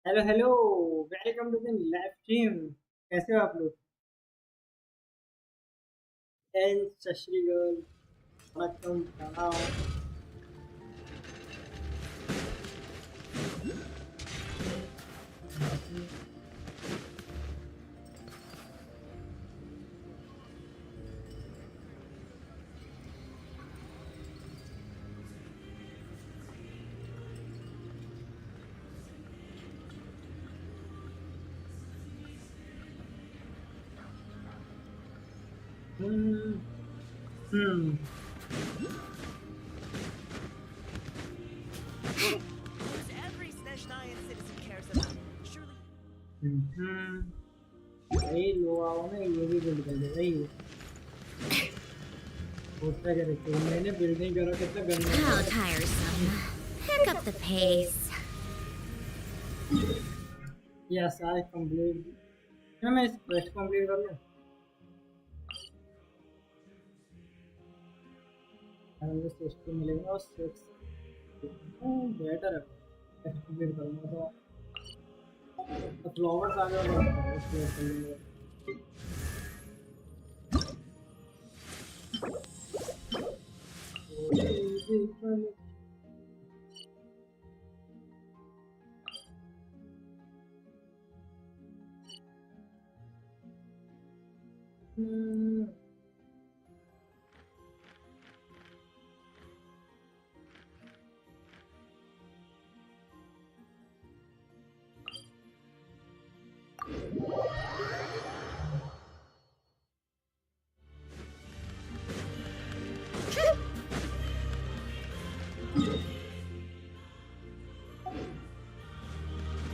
Hello hello. Welcome to the live stream. कैसे हो आप लोग? एंड सत श्री अकाल। वणक्कम प्रणाम। हम्म हम्म News every Snezhnayan citizen cares about. Surely. भाई लो आओ ना, ये भी बिल्ड कर दे भाई। होता क्या देखो, मैंने बिल्डिंग करो कितना गंदा How है। tiresome. Pick up the pace. Yes I complete. क्या मैं इस क्वेस्ट कंप्लीट कर लूं? मुझे 60 मिलेगा और 6 बेटर है। क्वेस्ट कंप्लीट करूंगा तो फ्लावर्स आ गए।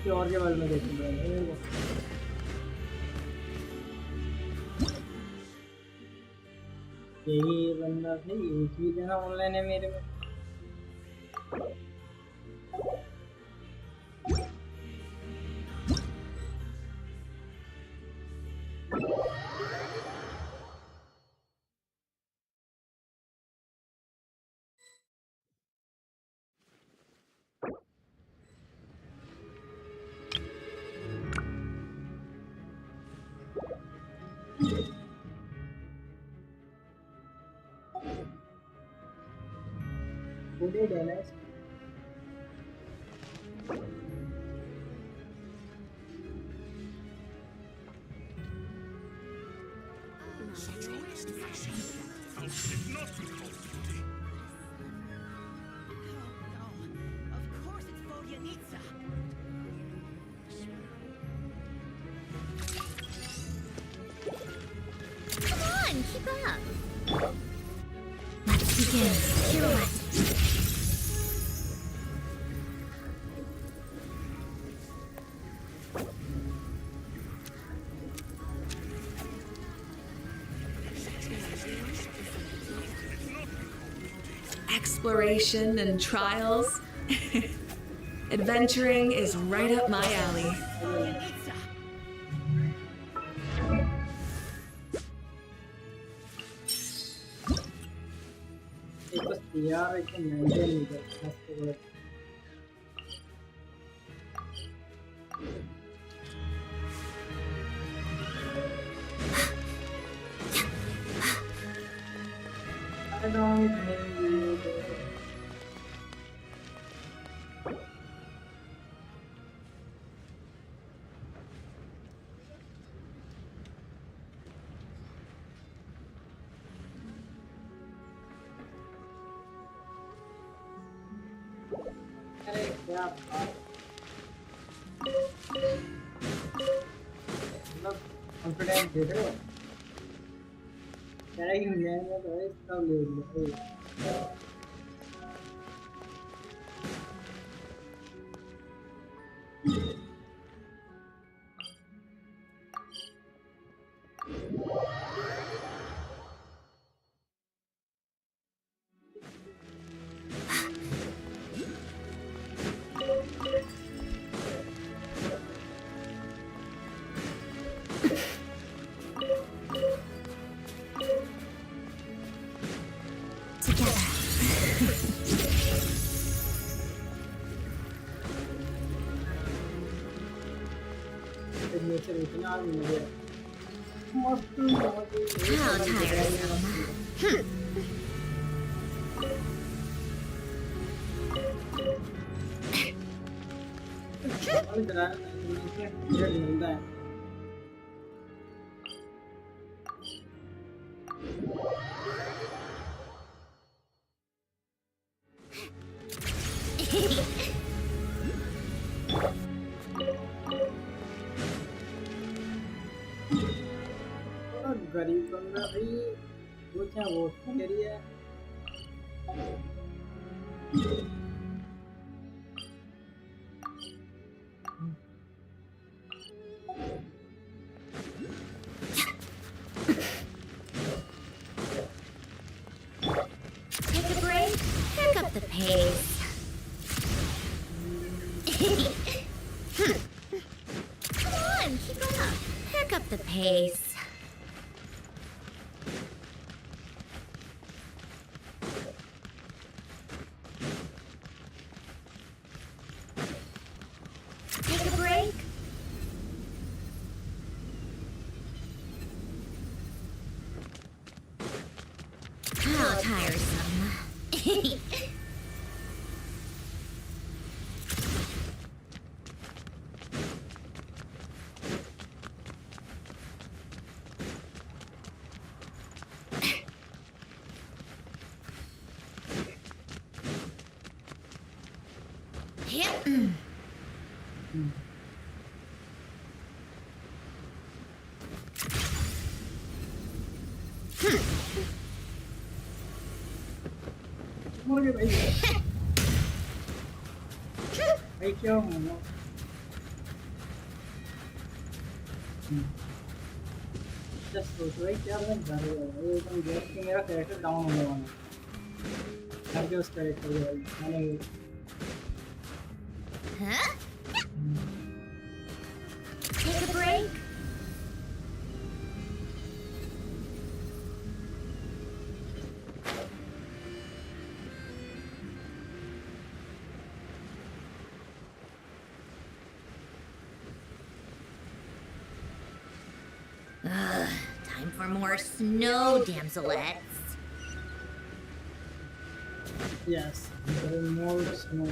और के बारे में देखूंगा। यही बंदा थे, एक ही देना ऑनलाइन है मेरे में। Today Dallas Of course it's Vodyanitsa. Come on, keep up. Let's begin. Pirouette. Exploration and trials. Adventuring is right up my alley. Vodyanitsa. एक बस यार एक नया लीडर मस्त है। I don't think you do. अरे क्या बात। मतलब कॉन्फिडेंस दे रहे हो? क्या ही मैं तो इसका ले लिया। Together. सिग्नेचर इतना मिल गया मस्त How tiresome. मिलता है गरीब बंदा भाई वो क्या वोट कर रही है Take a break. Pick up the pace. Come on, keep up. Pick up the pace. Take a break. How tiresome. Yep. मर गए भाई भाई क्या हूँ जस्ट सोच भाई क्या मैं कर रहा हूँ एकदम देख के मेरा कैरेक्टर डाउन होने वाला है कर के उस कैरेक्टर को भाई मैंने Huh? Take a break. Time for more snow, damselettes. yes more snow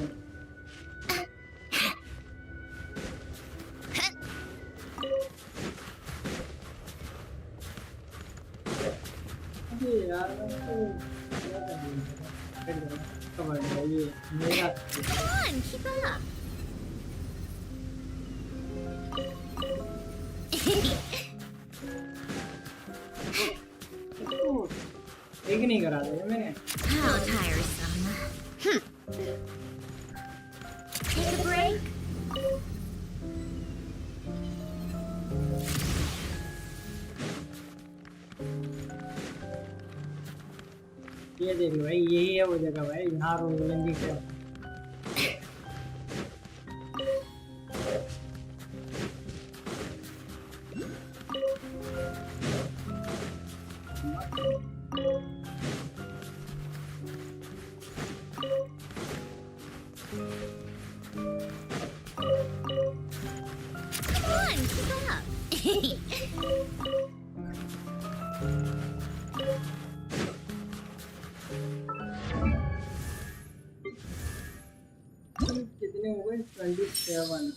अबे यार मैं तो क्या कर रही हूँ कवर है ये मेरा Come on, keep up. एक नहीं करा दिया मैंने How tiresome. Take a break. ये देख लो भाई यही है वो जगह भाई यहाँ रोलंगी के Come on, keep up. कितने हो गए 27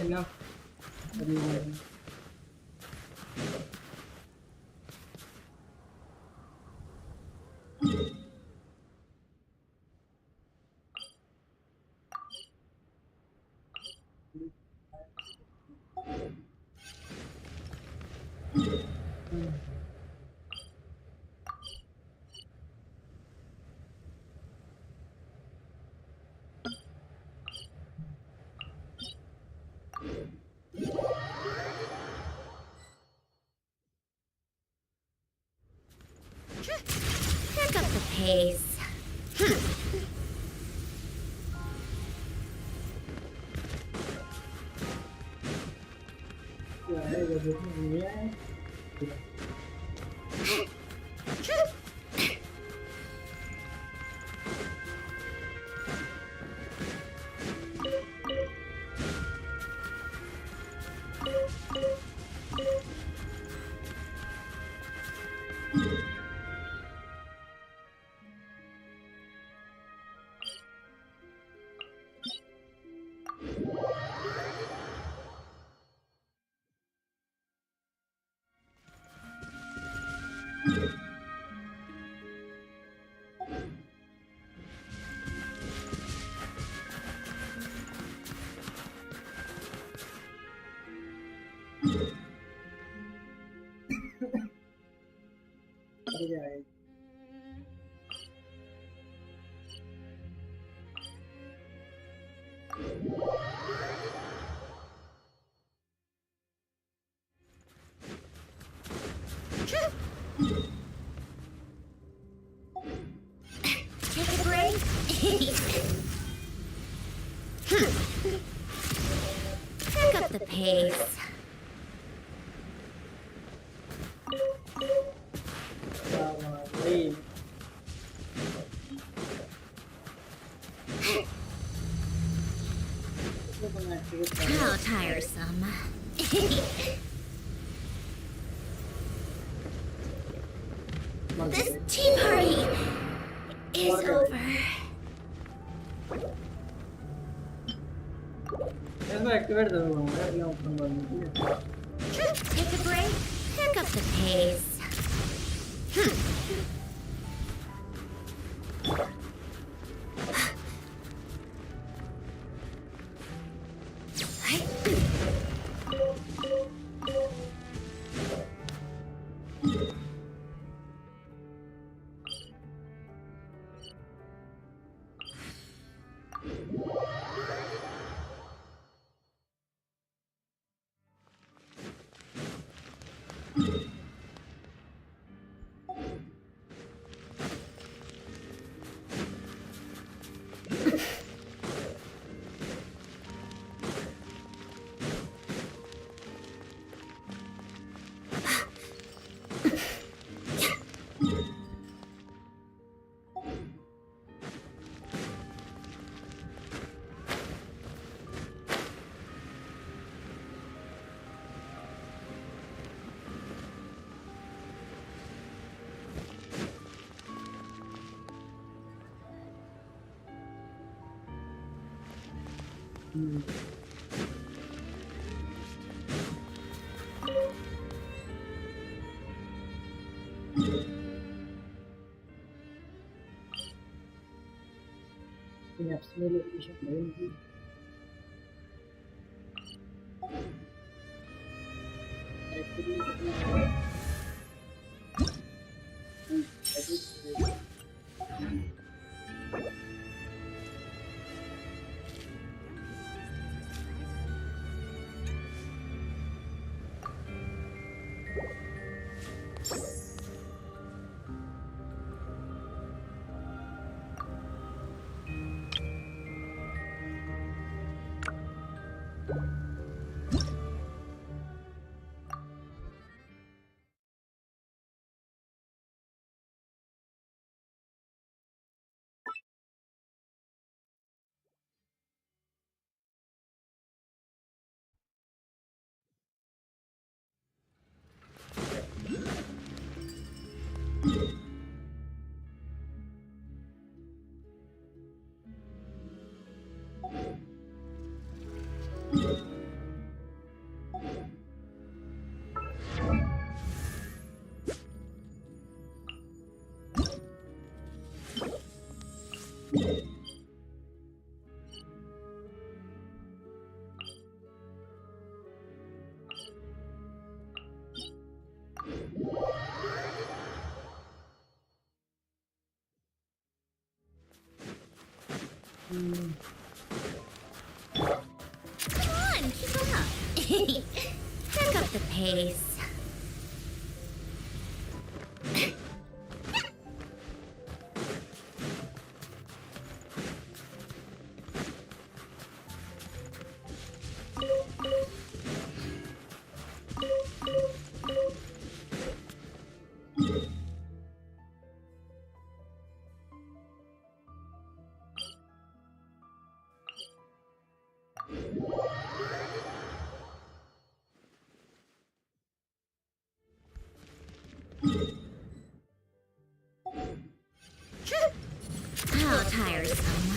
enough Pick up the pace. क्या है ये देखने नहीं है मुझे आएगी। Take a break. Pick up the pace. How tiresome. This tea party is over. इसमें एक्टिवेट करूँगा मैं अगला ओपन करने के लिए। Take a break. Pick up the pace. In apps में लोकेशन नहीं Come on, keep up. Pick up the pace. How tiresome.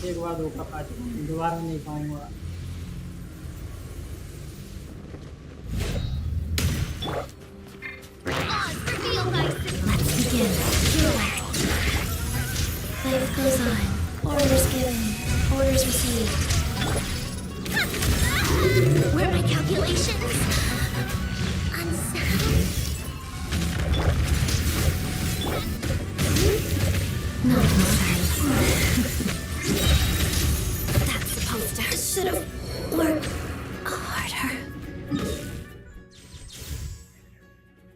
एक बार धोखा पा चुका हूँ, दोबारा नहीं पाऊंगा। Let's begin. Life goes on. Orders given. Orders received.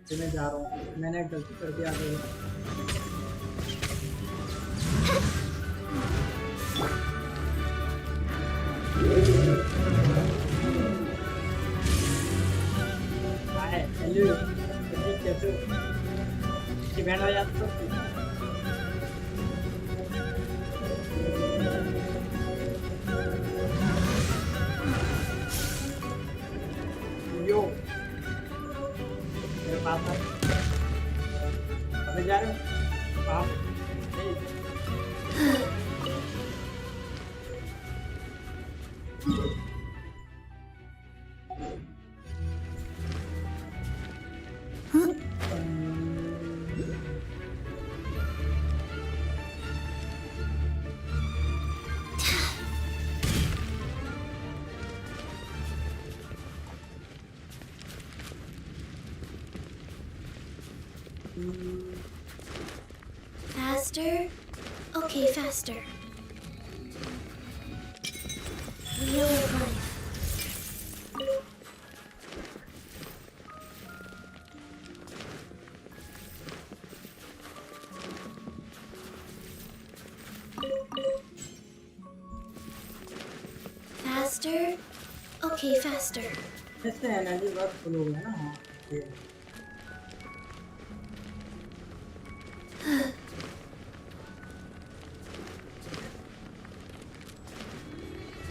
फिर मैं जा रहा हूँ, मैंने एक गलती कर दी आगे। हाय हेलो, कैसे हो? की बहन आ जाती तो यो मेरे पास है। अबे जा रहे हो कहाँ? Faster? Okay, faster. Wheel of life. Faster? Okay, faster. इससे एनर्जी बहुत फुल हो गया ना। हाँ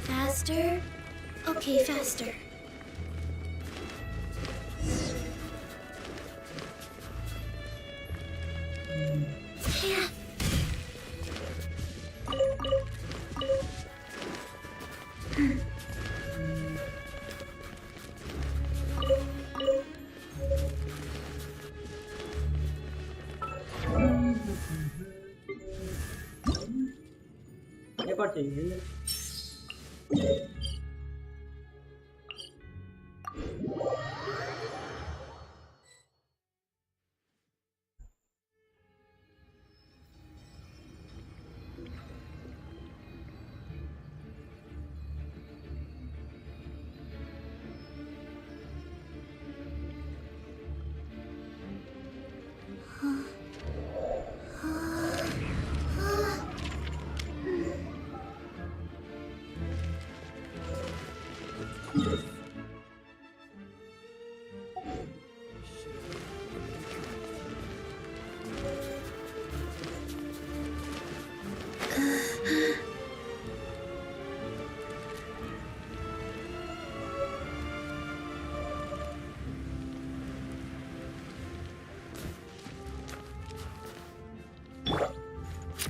Faster? Okay, faster. Yeah. एक और चाहिए।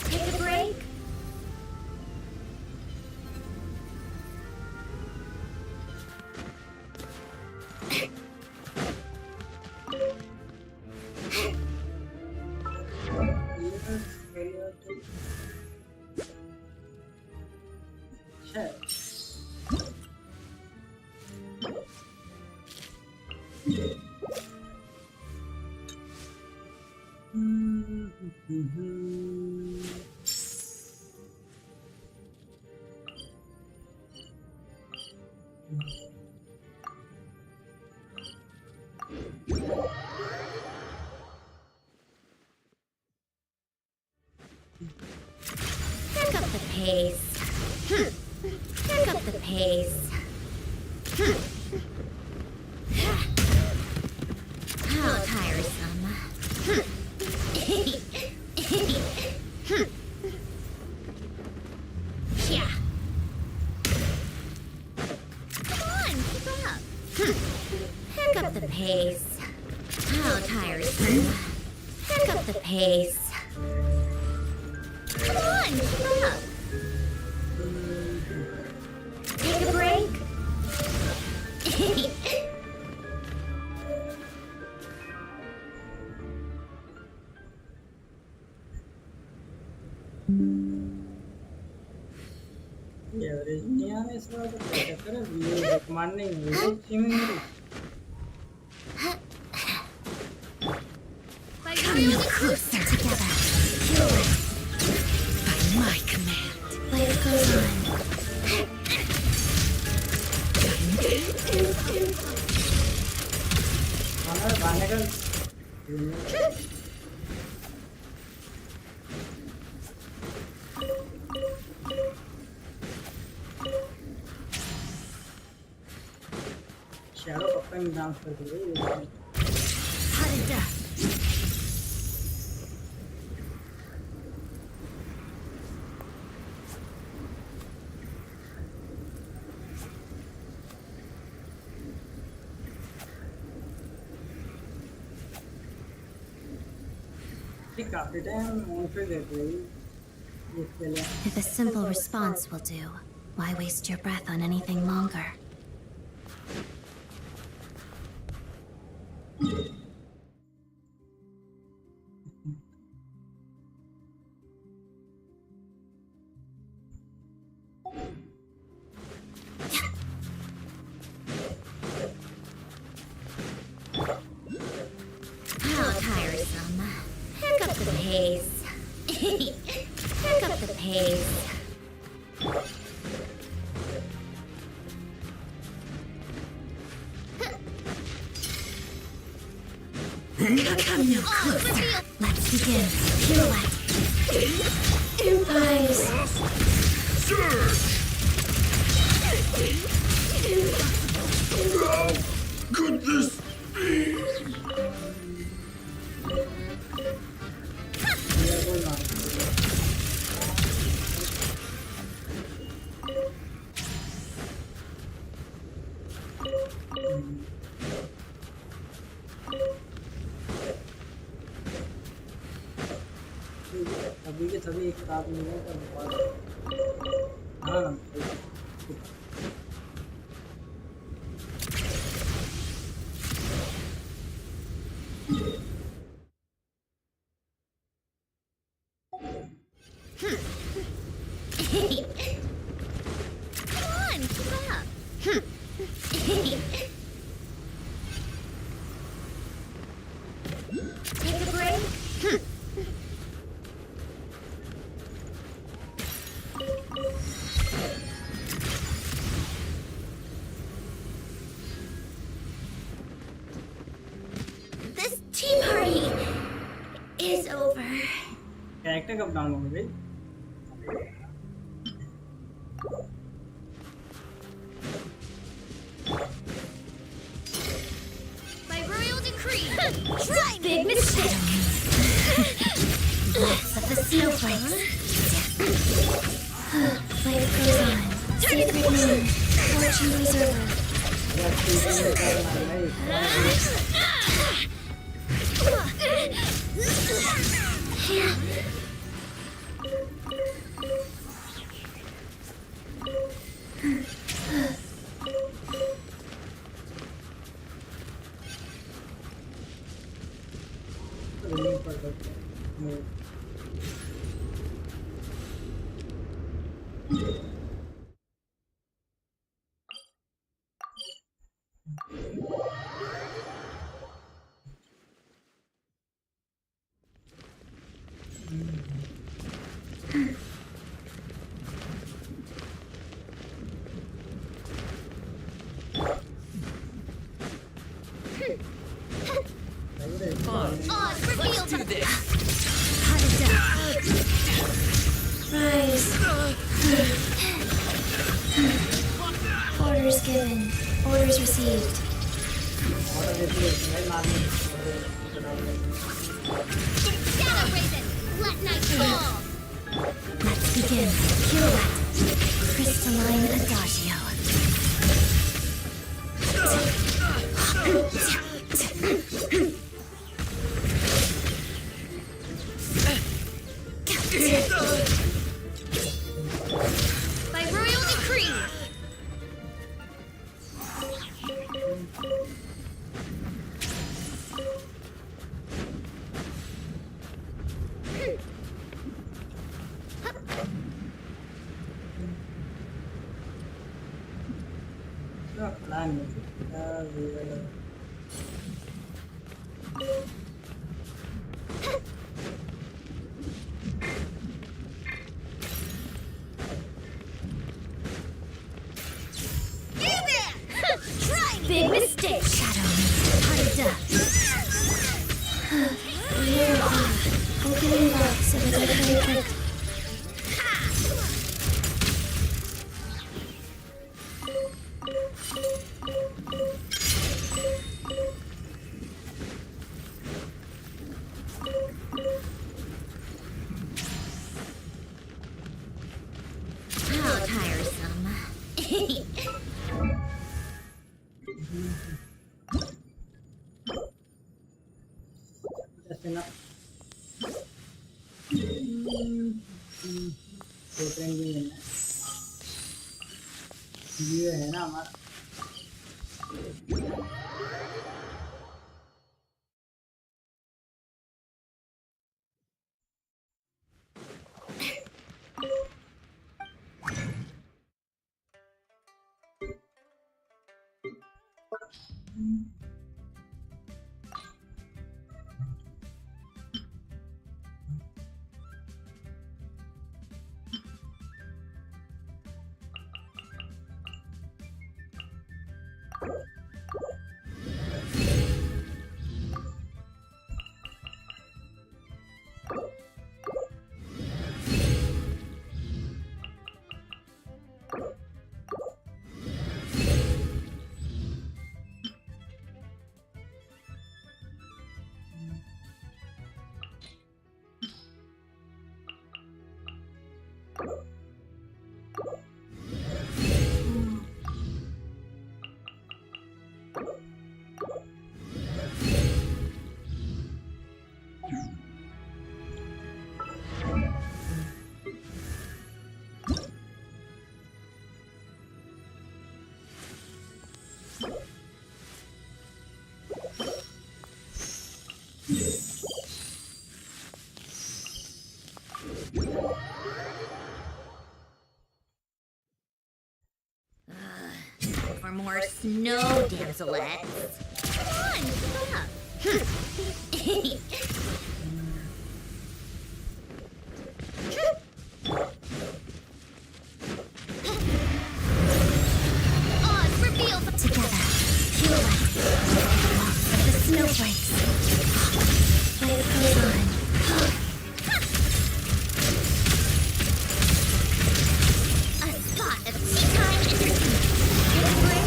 Take a break. Pick up the pace. Pick up the pace. How tiresome. Yeah. Come on, keep up. Pick up the pace. How tiresome. Pick up the pace. Come on, keep up. Take a break. Average नहीं आने इस बार तो क्या करें ये command नहीं है streaming Coming closer together. By my command. Life goes on. हमारा गाने का शैडो पक्का में डांस कर रही है Hada. ठीक काफी टाइम ऑन पे देते हैं इसके लिए If a simple response will do, why waste your breath on anything longer? How tiresome. Pick up the pace. Pick up the pace. Come no closer. Let's begin. Pirouette. Eyes. Could this be? अभी के सभी एक साथ मिले तो हाँ Come on, keep up. Take a break. This tea party is over. Character कब down हो गई By royal decree, try big mistake. Lots of the snowflakes. Life goes on. Sacred moon, fortune preserver. Oz revealed Do this. Rise. Orders given. Orders received. Shadow Raven, let night fall. Let's begin. Pirouette. Crystalline Adagio. By royal decree. Plan Big mistake. Shadow. Hada. Opening box of a deadly trick. How tiresome. Just enough. तो trending है ये है ना हमारा For more snow damselettes. Come on, keep up. Oz, reveal together. Pure light. Walks of the snowflakes. Life goes on. A spot of tea time entertainment. Take a break.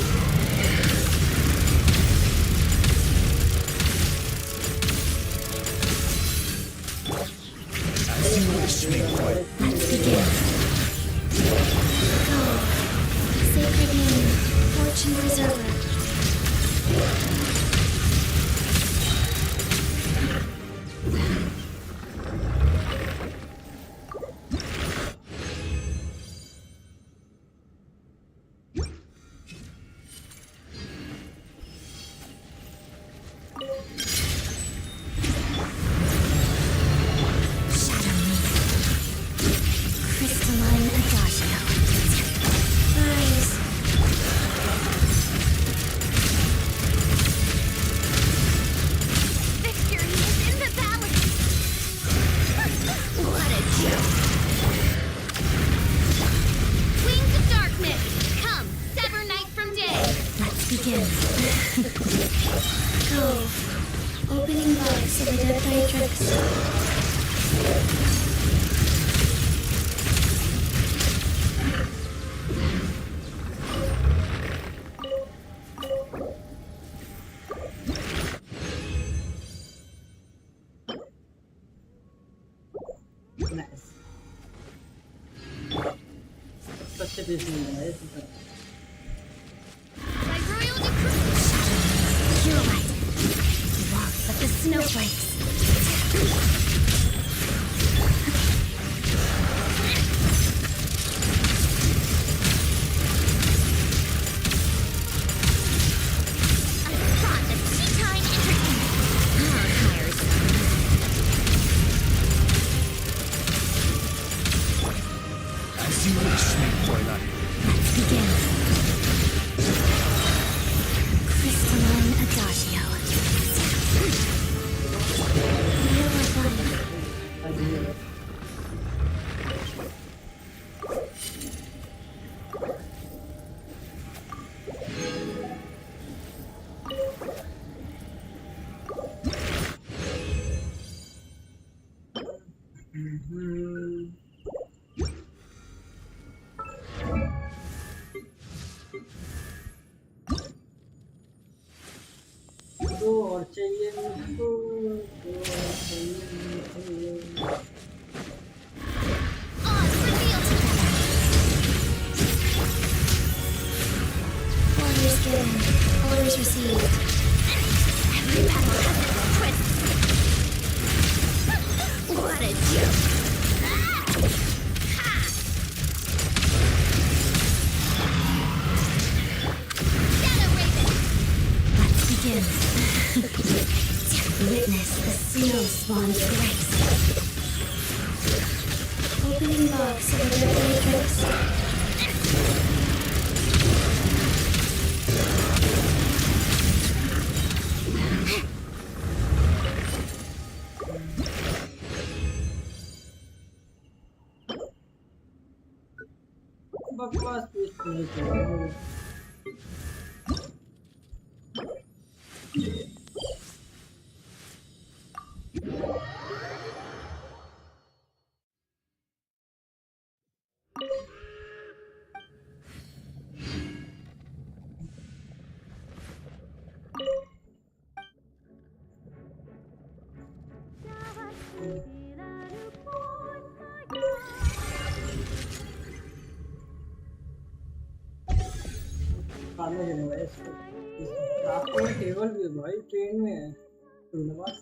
Let's begin. Go. Sacred name. Fortune preserver. Shadow me. Crystalline adagio. Rise. Victory is in the balance. What a joke. Wings of darkness. Come, sever night from day. Let's begin. Go. Opening box of the Dead Matrix. nice सबसे best मिल रहा है इसी तरह By royal decree. Pure light. Walks of the snowflakes. A spot of tea time entertainment. How tiresome. As you wish, Twilight. Let's begin. Crystalline adagio. Purify. हम्म, दो और चाहिए मुझको, दो और चाहिए मुझे। Orders given. Orders received. Every battle has its twist. What a joke. Shadow Raven. Let's begin. Witness the snow spawn's grace. Opening box of the matrix. बकवास piece नहीं चाहिए। बाद में चलेगा इसको। रास्ते में टेबल भी है भाई, ट्रेन में है। धन्यवाद।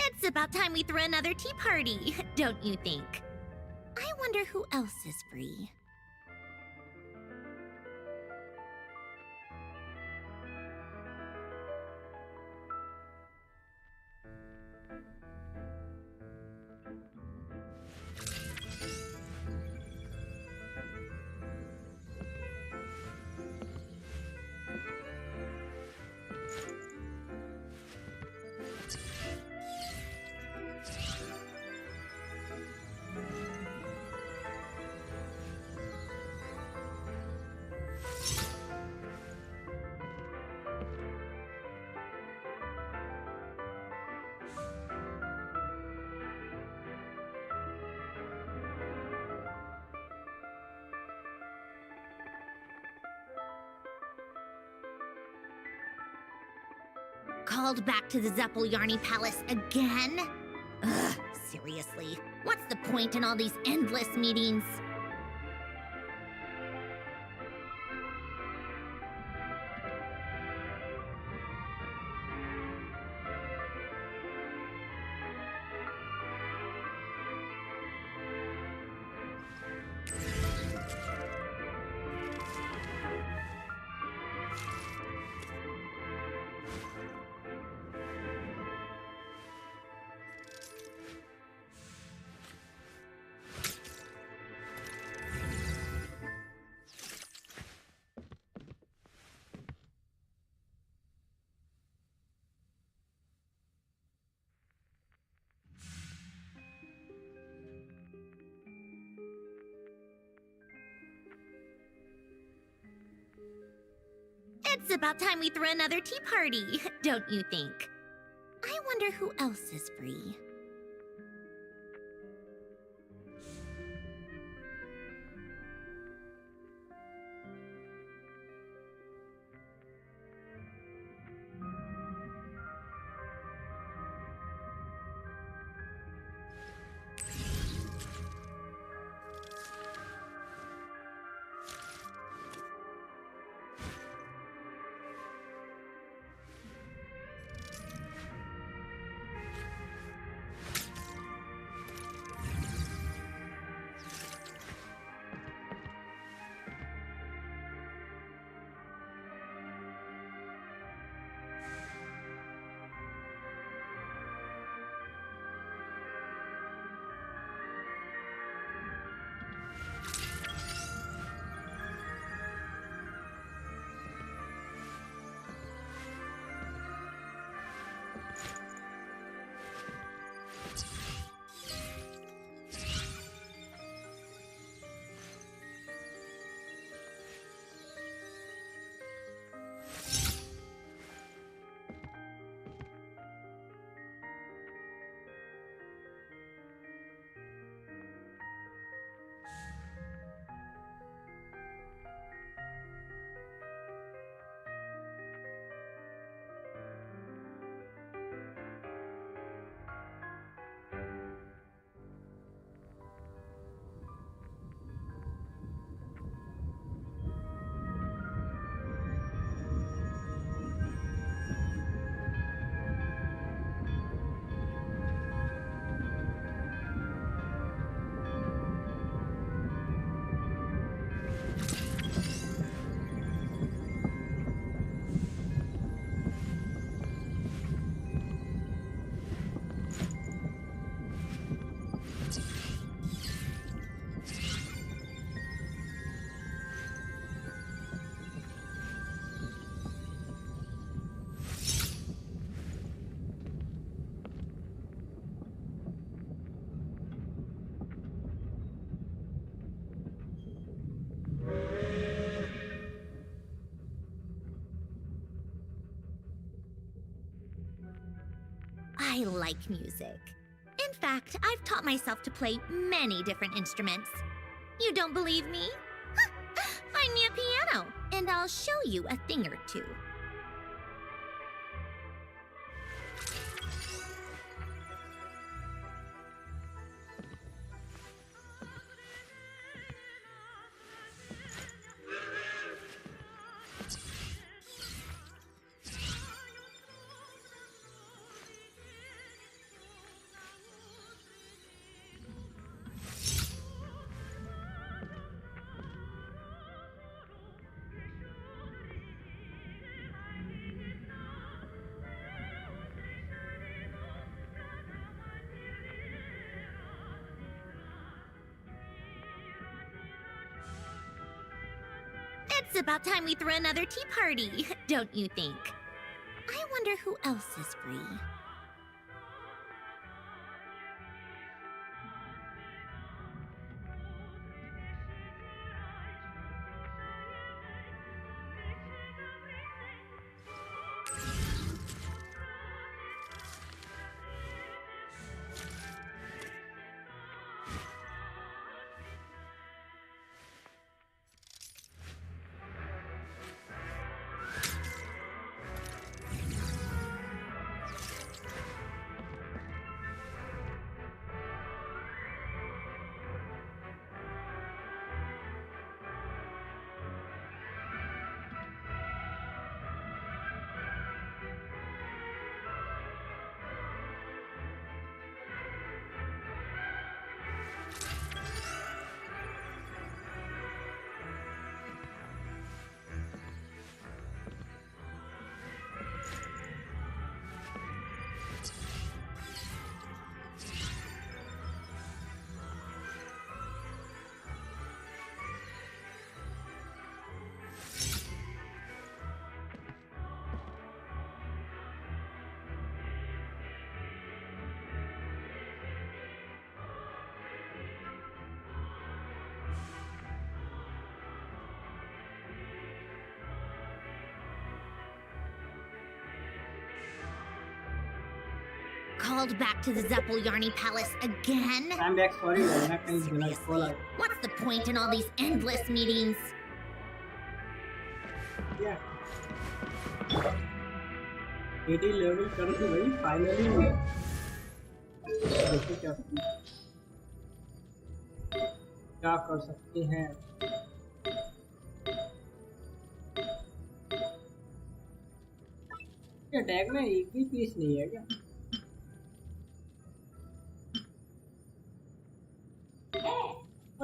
It's about time we threw another tea party, don't you think? I wonder who else is free. Called back to the Zeppeljärni Palace again? Ugh, seriously. What's the point in all these endless meetings? It's about time we threw another tea party, don't you think? I wonder who else is free. I like music. In fact, I've taught myself to play many different instruments. You don't believe me? Find me a piano, and I'll show you a thing or two. It's about time we throw another tea party, don't you think? I wonder who else is free. Called back to the Zeppeljärni Palace again? I'm back, sorry, मैं कहीं गलत Seriously, बोला। what's the point in all these endless meetings? Yeah. 80 level कर दी भाई, finally। देखो क्या कर सकते हैं। ये टैग में एक भी पीस नहीं है क्या?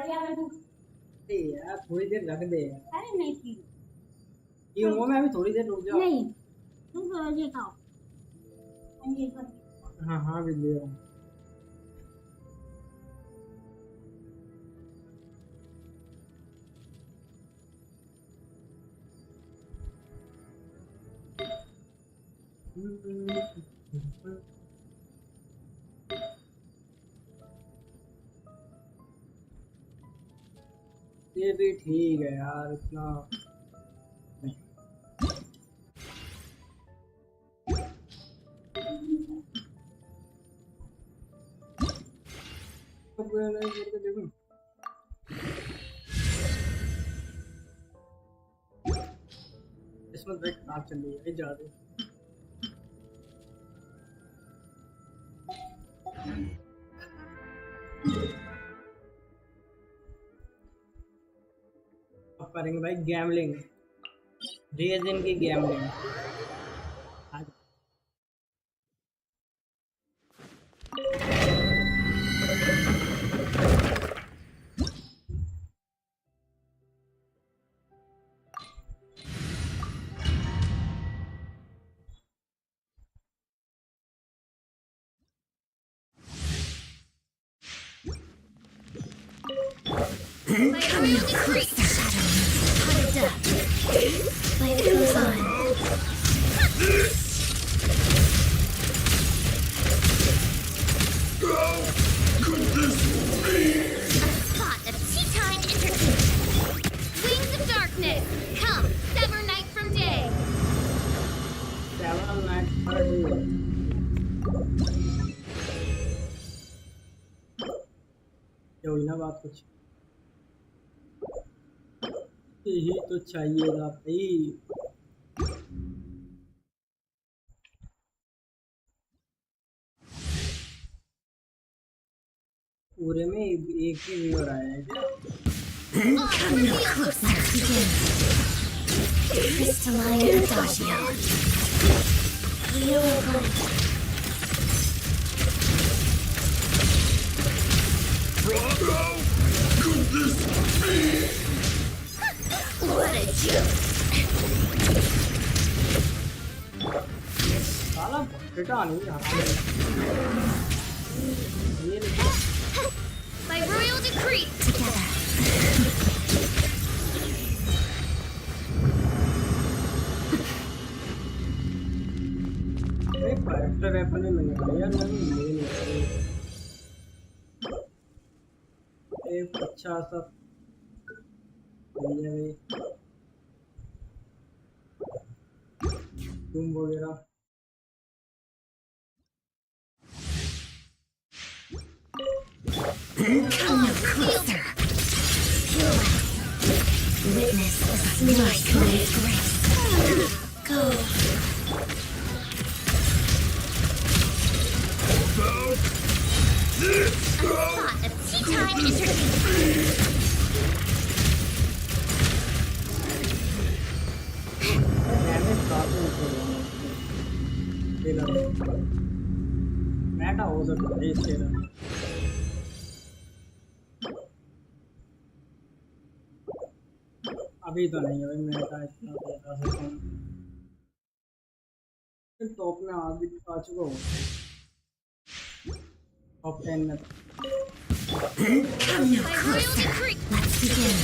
अरे यार थोड़ी देर रख दे यार। अरे नहीं पी पीऊंगा मैं, अभी थोड़ी देर रुक जाओ। नहीं तुम ये खाओ ये खाओ। हाँ हाँ भी ले रहा हूँ। ये भी ठीक है यार, इतना नहीं। अब मैं ये तो देखूं। इसमें देख कार चल रही है ज्यादा। करेंगे भाई गैमलिंग, रेजिन की गैमलिंग। हुई ना बात कुछ। यही तो चाहिए था भाई। पूरे में एक ही व्यूअर आया है क्या? Crystalline Adagio. What a joke! साला बेटा नहीं आता। ये By royal decree, together. Extra weapon भी मिलेगा यार। नहीं ये नहीं एक अच्छा सा मिल जाए रूम वगैरह। Come closer. Witness the smart grace. Go. Thought of tea time entertainment. Damage काफी ऊपर है। मैटा हो सकता है इसके लिए। अभी तो नहीं है भाई मैटा इतना बता सकता हूँ। टॉप में आ चुका हूँ। टॉप 10 में By royal decree. Let's begin.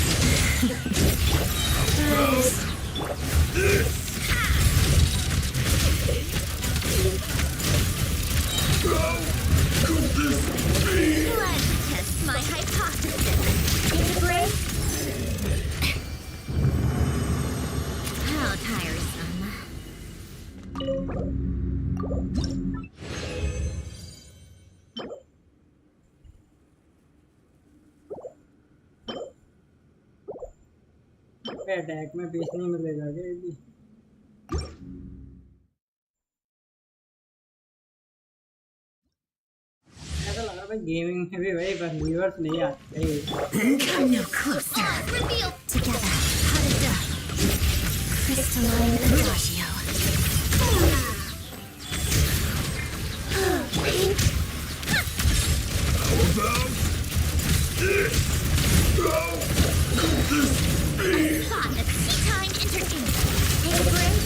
Guys. Let's test my hypothesis. Take a break. How tiresome. Attack में बेस नहीं मिलेगा क्या ये भी? ऐसा लग रहा भाई गेमिंग में भी भाई बस व्यूअर्स नहीं आते। Come no closer. Reveal together. How crystalline Adagio. Thought of tea time entertainment. Take a break.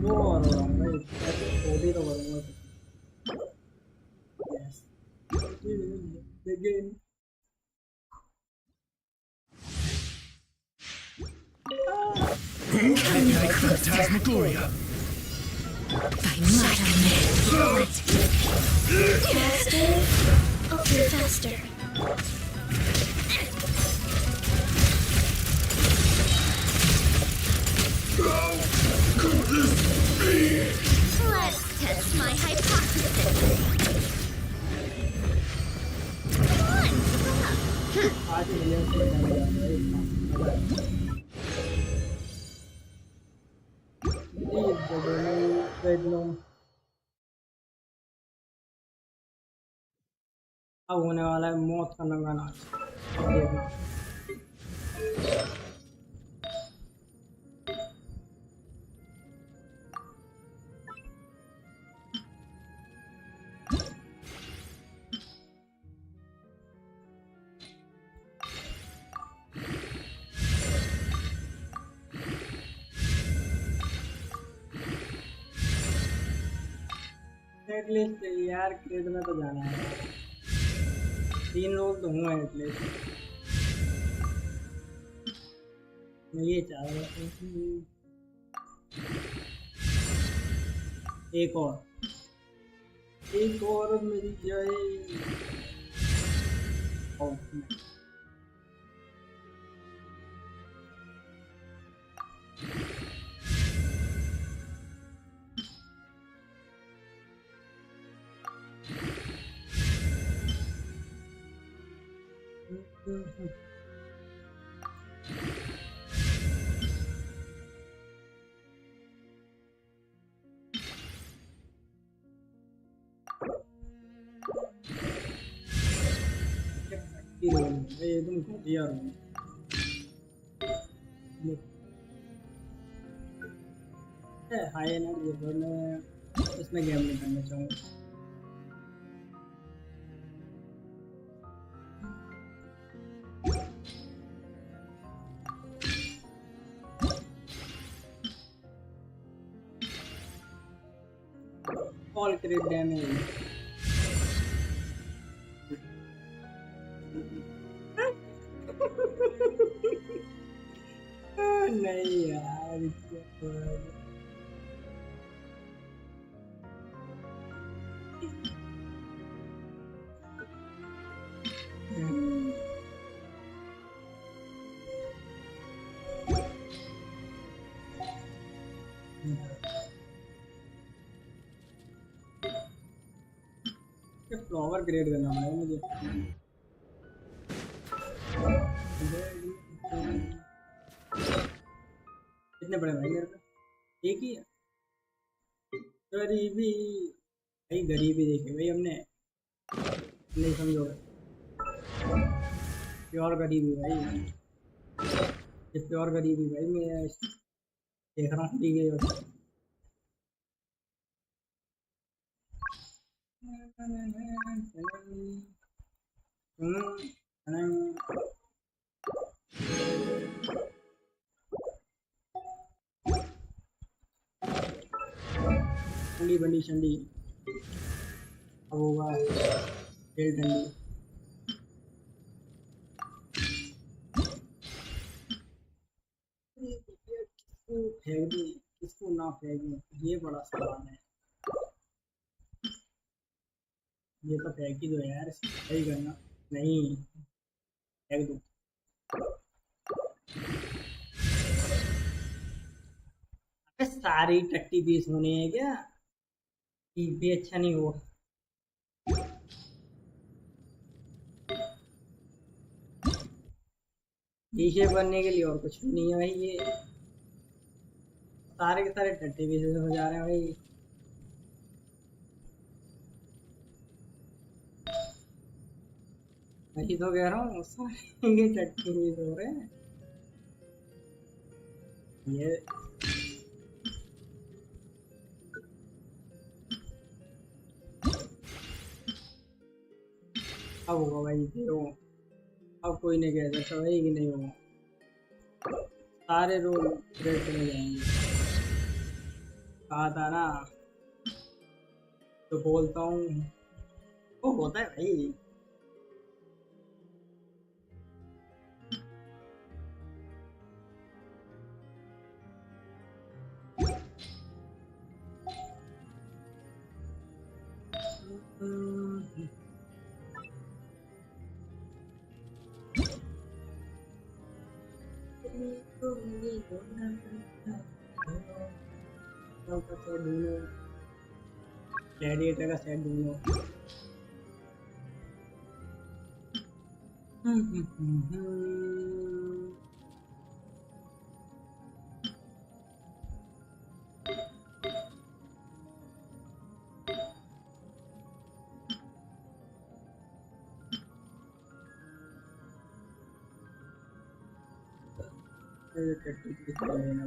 दो और हो रहा हूँ भाई। थोड़ी तो करूँगा। Yes. Begin. Midnight Phantasmagoria. By my command. Faster? Okay, faster. How could this be? Let's test my hypothesis. Come on, stop. आज मिलियन से ज़्यादा बेडरूम अब होने वाला है मौत का नंगा नाच। अब देखना। एटलीस्ट यार क्रेड में तो जाना है। 3 लोग तो हुए एटलीस्ट। मैं ये चाह रहा था कि एक और मिल जाए। ये तुम घटिया हो। हाई एनर्जी पर मैं इसमें गेम नहीं करना चाहूँगा। All crit damage. नहीं यार फ्लावर ग्रेड करना पड़ेगा मुझे। कितने बड़े भाई मेरे पे एक ही है। गरीबी भाई, गरीबी देखी भाई हमने, नहीं समझोगे। प्योर गरीबी भाई, ये प्योर गरीबी भाई, मैं देख रहा हूँ। ठीक है ठंडी बंडी शंडी अब होगा तेल ठंडी। किसको फेंक दी किसको ना फेंक दी, ये बड़ा सवाल है। ये तो फेंक ही दो यार, सही करना। नहीं फेंक दो। सारी टट्टी पीस होने हैं क्या? भी अच्छा नहीं हुआ। डी बनने के लिए और कुछ भी नहीं है भाई, ये सारे के सारे टट्टी पीस हो जा रहे हैं भाई। वही तो कह रहा हूँ, सारे टट्टी पीस हो रहे हैं। ये अब होगा भाई, देखो अब कोई नहीं कह सकता भाई कि नहीं होगा। सारे रोल रेड चले जाएंगे। कहा था ना, तो बोलता हूँ वो होता है भाई। ग्लैडिएटर का सेट ढूंढो।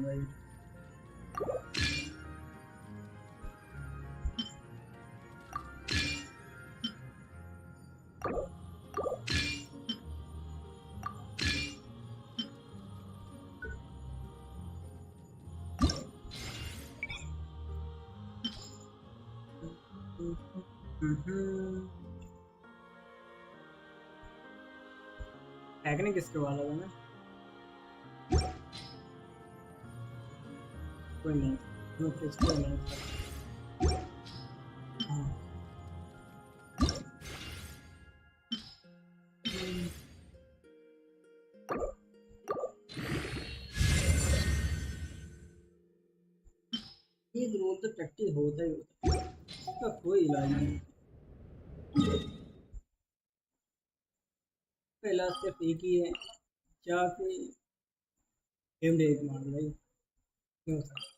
भाई हैकने किसके वाला था मैं? कोई नहीं, मैं किसको नहीं ये ग्रोथ तो टट्टी होता ही होता है, इसका कोई इलाज नहीं। इसका इलाज सिर्फ एक ही है, जाके गेम डेट मार भाई, क्यों सर।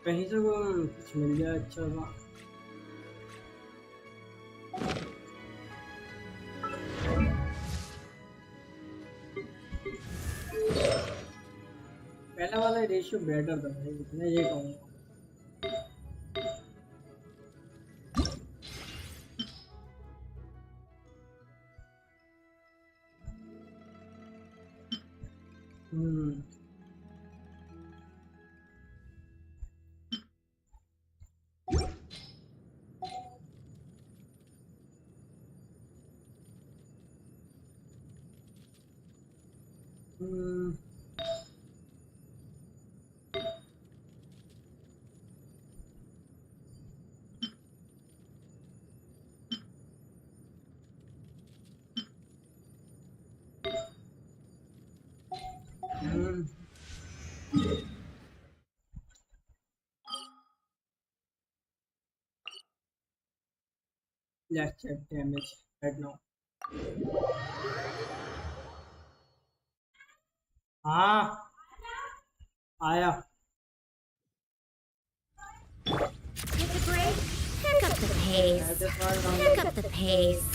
कहीं से वो कुछ मिल गया अच्छा सा। पहला वाला रेशियो बेटर था भाई, मैं ये कहूँगा। Let's check damage right now. हाँ आया। Take a break. Pick up the pace. Pick up the pace.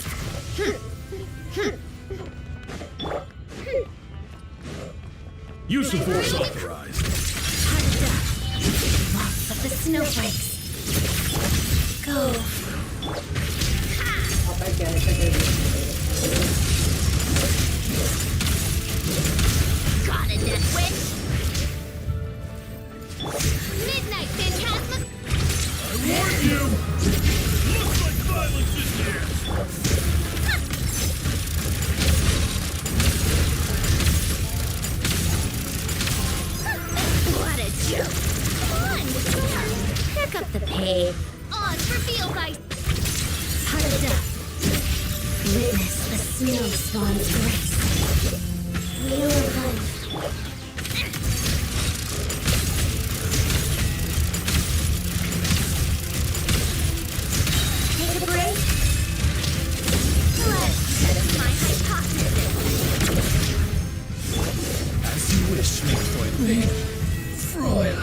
Use of force authorized. Lots of the snowflakes. Go. अब मैं कैसे Got a death wish. Midnight Phantasma. I warn you! Looks like violence is here! What a joke. Fun. Pick up the pace. Odds revealed by Harda. Witness the snow spawn's grace. Wheel of life. Take a break. Let's test my hypothesis. As you wish, my Fräulein.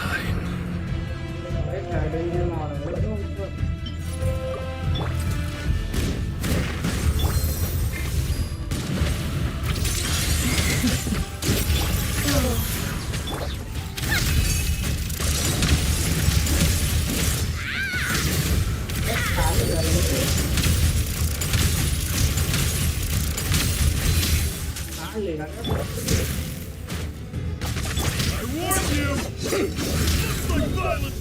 I warn you! Looks like violence!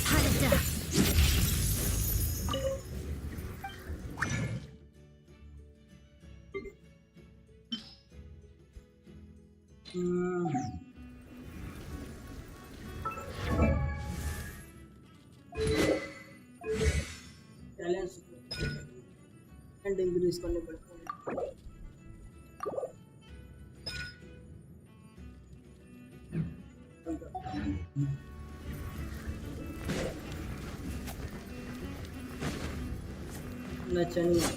Pot of duck. Talent and increase करने पड़ते हैं। नचनिया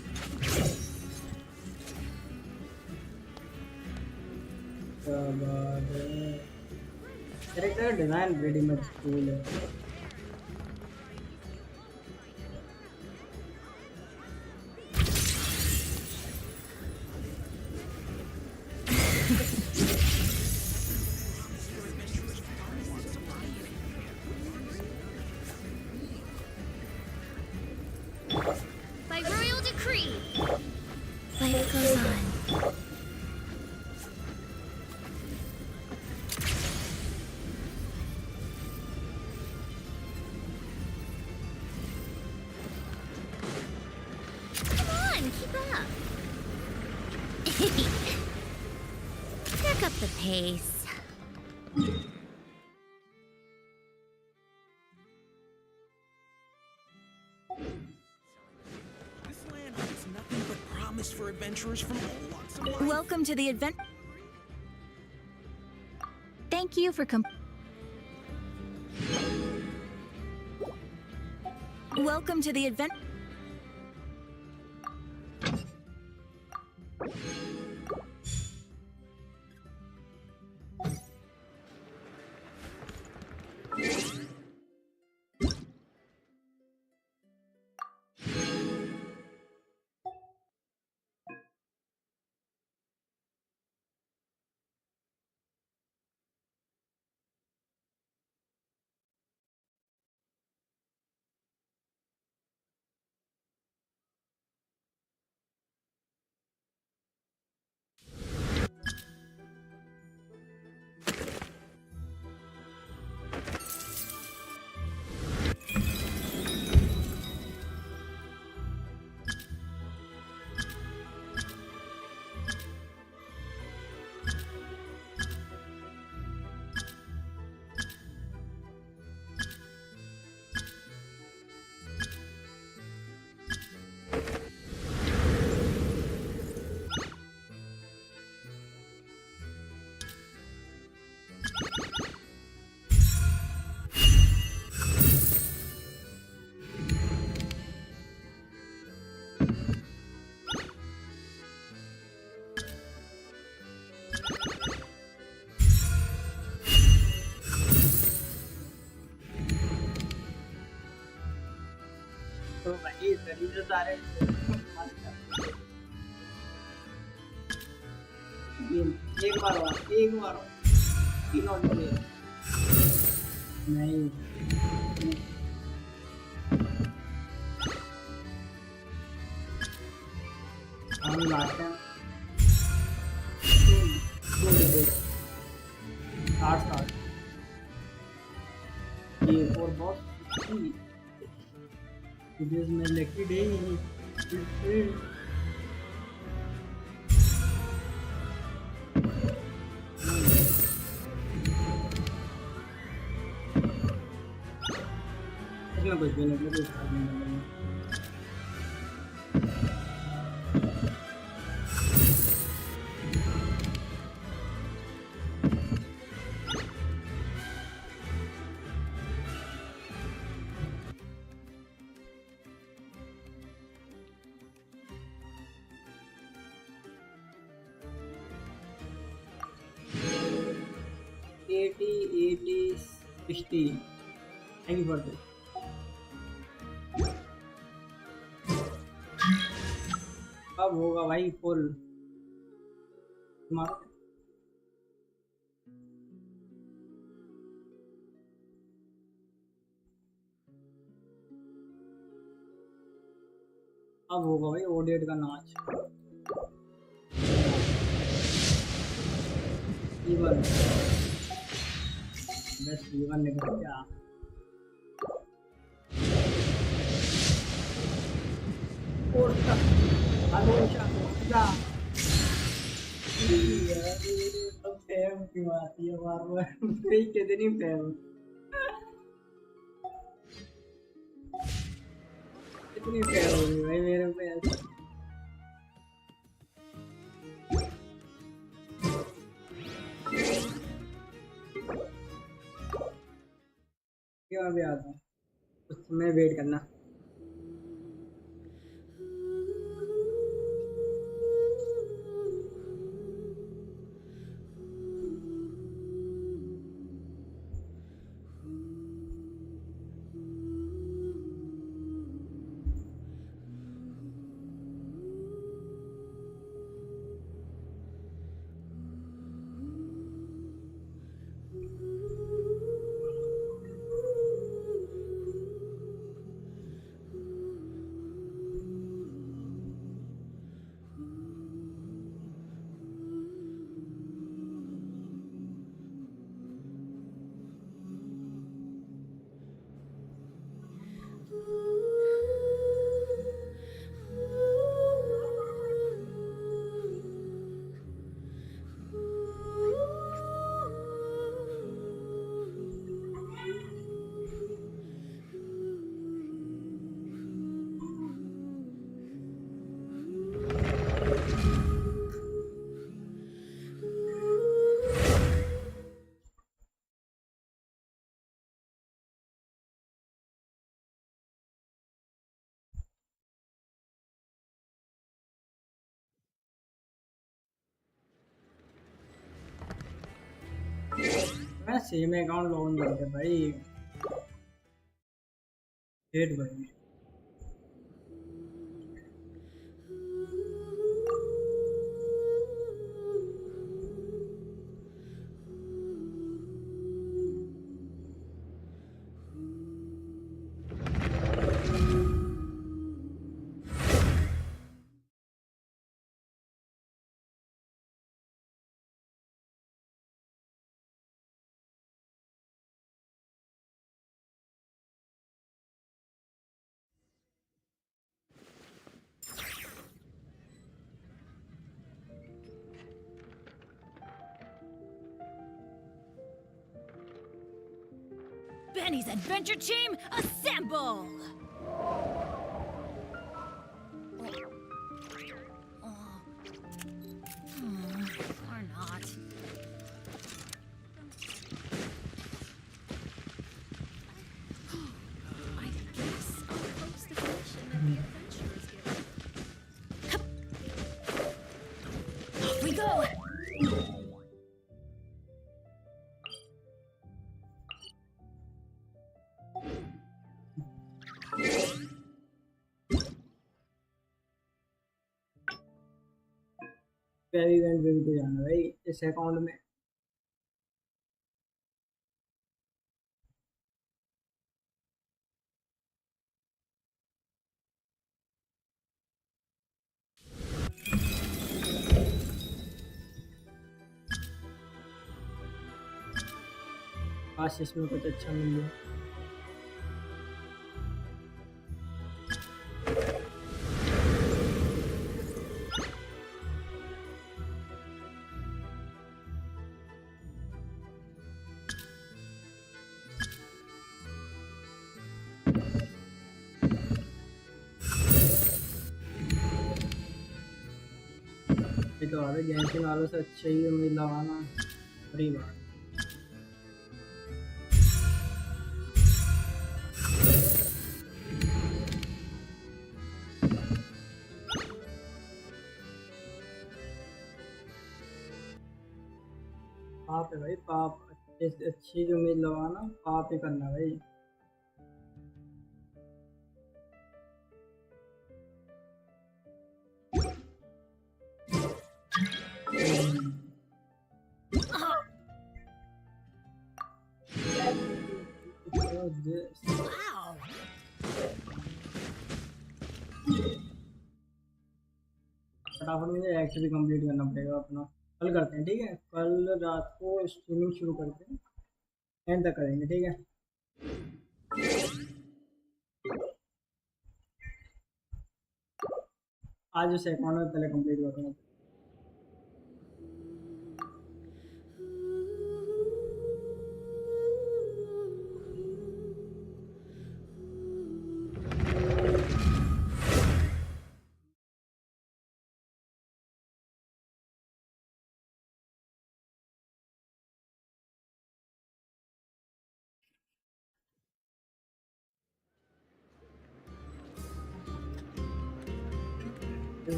character design pretty much cool है। By royal decree, life goes on. Come on, keep up. Pick up the pace. This land holds nothing but promise for adventurers from all walks of life. Welcome to the event. Thank you for Welcome to the event. तो भाई जो सारे एक बार तीनों नहीं हम लाते हैं 8 ये और बहुत वीडियोस में लकी डे इसमें कुछ भी नहीं कुछ खास नहीं लगा। Eighty 60 thank you for this. अब होगा भाई फुल मारो अब होगा भाई ओडेट का नाच। इवन बस इवन निकल गया। और हमेशा जा तो फेम क्यों आती है बार बार? मेरी कितनी फेम, कितनी फेम होगी भाई मेरे पे ऐसे। क्यों अभी आता हूँ, उस समय वेट करना। मैं सेम अकाउंट लॉगिन करके भाई हेट भाई। Benny's adventure team, assemble! Or not. I guess I'll post the mission that the adventurers give. Off we go! पहली इवेंट पे भी तो जाना भाई इस अकाउंट में। काश इसमें कुछ अच्छा मिल जाए। ये तो आ रहा है गेंशिन वालों से अच्छे ही उम्मीद लगाना बड़ी बात। पाप है भाई पाप, अच्छी जो उम्मीद लगाना पाप ही करना भाई। Wow! फटाफट मुझे एक्ट भी कंप्लीट करना पड़ेगा अपना। कल करते हैं, ठीक है? कल रात को स्ट्रीमिंग शुरू करते हैं, एंड तक करेंगे, ठीक है? आज उस अकाउंट में पहले कंप्लीट करूँगा।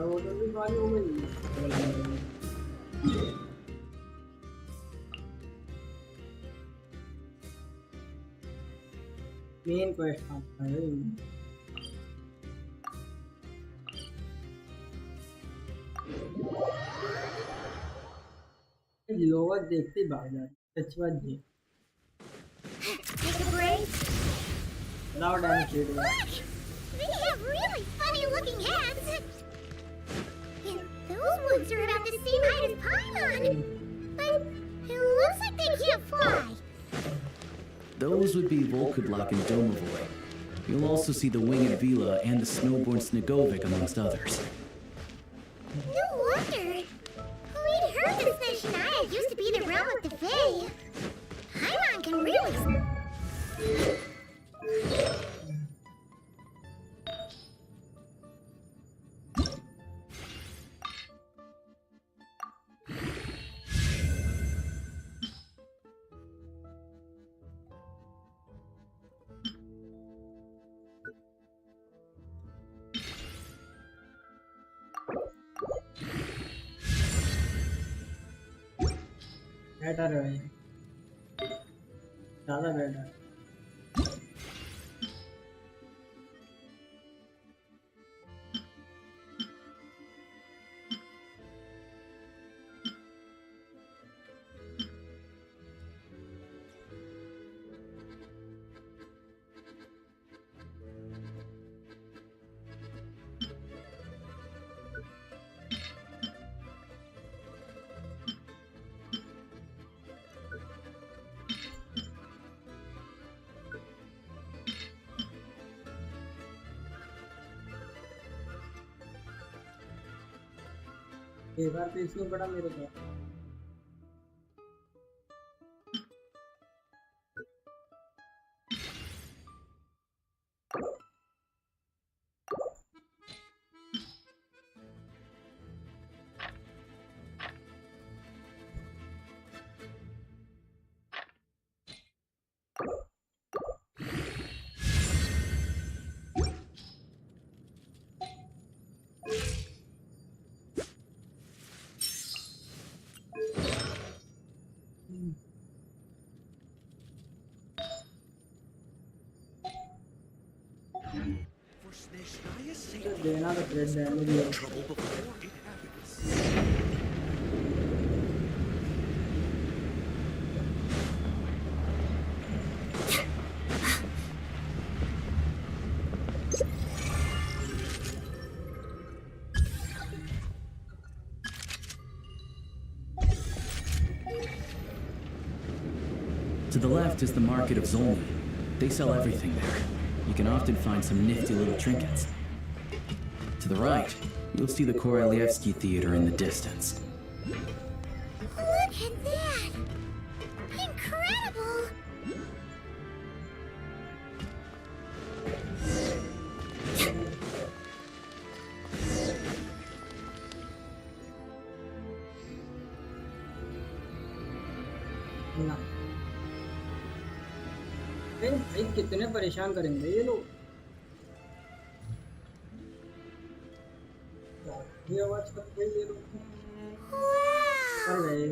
वो तो भी बारी हो गई। मेन क्वेश्चन आता है लोग देखते भाग जाते, सच बात जी। Take a break. Without any shade. Look! They have really funny-looking heads. And those ones are about the same height as Paimon. But it looks like they can't fly. Those would be Volkudlak and Domovoy. You'll also see the winged Vila and the snowborn Snegovic amongst others. No wonder. We'd heard that Snezhnaya used to be the realm of the Fae. Paimon can really... better है भाई, ज़्यादा better है। एक बार तो इसमें बड़ा मेरे को For Snezhnaya's sake, देना तो थ्रेड डैमेज है। trouble before it happens. To the left is the market of Zolny. They sell everything there. You can often find some nifty little trinkets. To the right, you'll see the Korolyevsky Theater in the distance. Look at that! Incredible! ना भाई कितने परेशान करेंगे ये लोग। ये आवाज कर गई ये लोग कर Wow! गए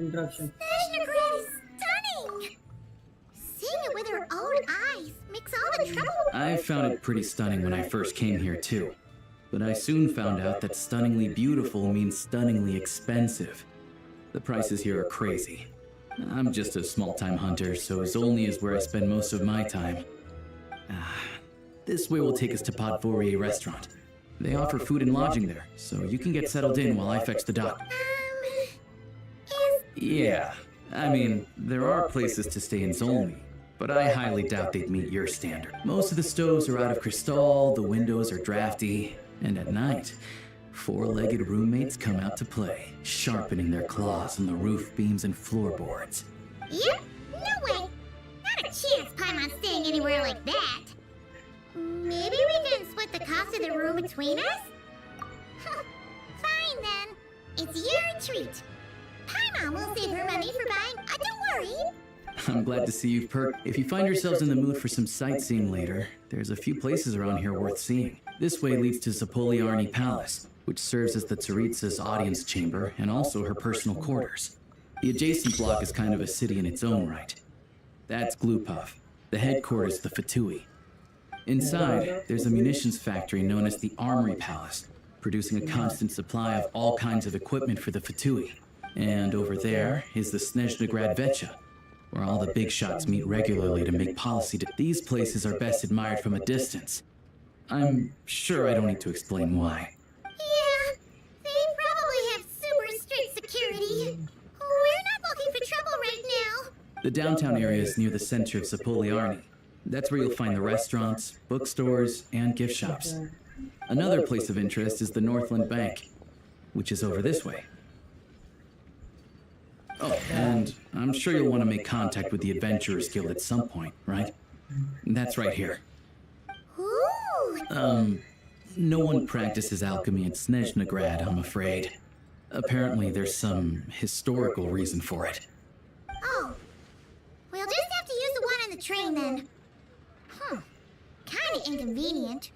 interruption. Snezhnagrad is stunning! Seeing it with our own eyes makes all the trouble. I found it pretty stunning when I first came here too. But I soon found out that stunningly beautiful means stunningly expensive. The prices here are crazy. I'm just a small-time hunter, so Zolny is where I spend most of my time. This way will take us to Podvorier restaurant. They offer food and lodging there, so you can get settled in while I fetch the doc. Yeah, I mean, there are places to stay in Zolny, but I highly doubt they'd meet your standard. Most of the stoves are out of crystal, the windows are drafty, and at night, four-legged roommates come out to play, sharpening their claws on the roof beams and floorboards. Yep, no way. Not a chance Paimon's staying anywhere like that. Maybe we can split the cost of the room between us? Fine then. It's your treat. Paimon will save her money for buying. Don't worry. I'm glad to see you've perked. If you find yourselves in the mood for some sightseeing later, there's a few places around here worth seeing. This way leads to Zapoliarny Palace, which serves as the Tsaritsa's audience chamber and also her personal quarters. The adjacent block is kind of a city in its own right. That's Glupov, the headquarters of the Fatui. Inside, there's a munitions factory known as the Armory Palace, producing a constant supply of all kinds of equipment for the Fatui. And over there is the Snezhnegrad Vecha, where all the big shots meet regularly to make policy. These places are best admired from a distance. I'm sure I don't need to explain why. Yeah, they probably have super strict security. We're not looking for trouble right now. The downtown area is near the center of Zapoliarny. That's where you'll find the restaurants, bookstores, and gift shops. Another place of interest is the Northland Bank, which is over this way. Oh, and I'm sure you'll want to make contact with the Adventurers Guild at some point, right? That's right here. Ooh. No one practices alchemy in Snezhnegrad, I'm afraid. Apparently there's some historical reason for it. Oh. We'll just have to use the one on the train then. Kinda inconvenient.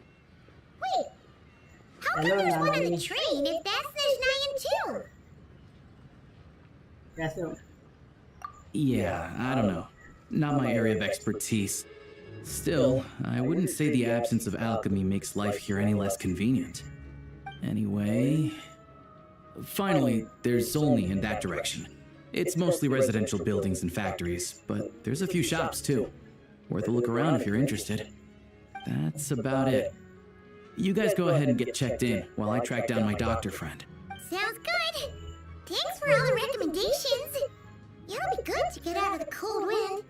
Wait. How come there's one on the train if that's Snezhnayan too? कैसे हो? Yeah, I don't know. Not my area of expertise. Still, I wouldn't say the absence of alchemy makes life here any less convenient. Anyway... Finally, there's Zolny in that direction. It's mostly residential buildings and factories, but there's a few shops too. Worth a look around if you're interested. That's about it. You guys go ahead and get checked in while I track down my doctor friend. Sounds good. Thanks for all the recommendations. It'll be good to get out of the cold wind.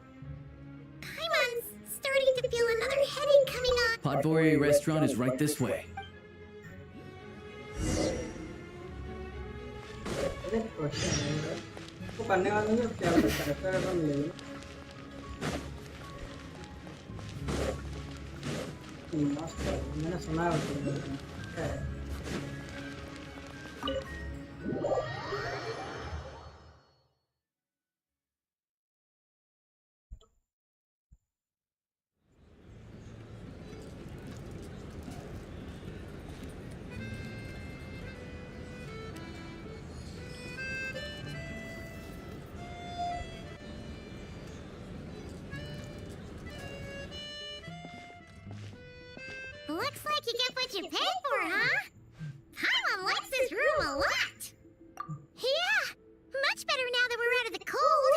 Paimon's starting to feel another headache coming on. Podvory restaurant is right this way. अरे question है वो करने वाले में क्या character तो मिलेगा master मैंने सुना है उसको Looks like you get what you pay for, huh? Paimon likes this room a lot. Yeah, much better now that we're out of the cold.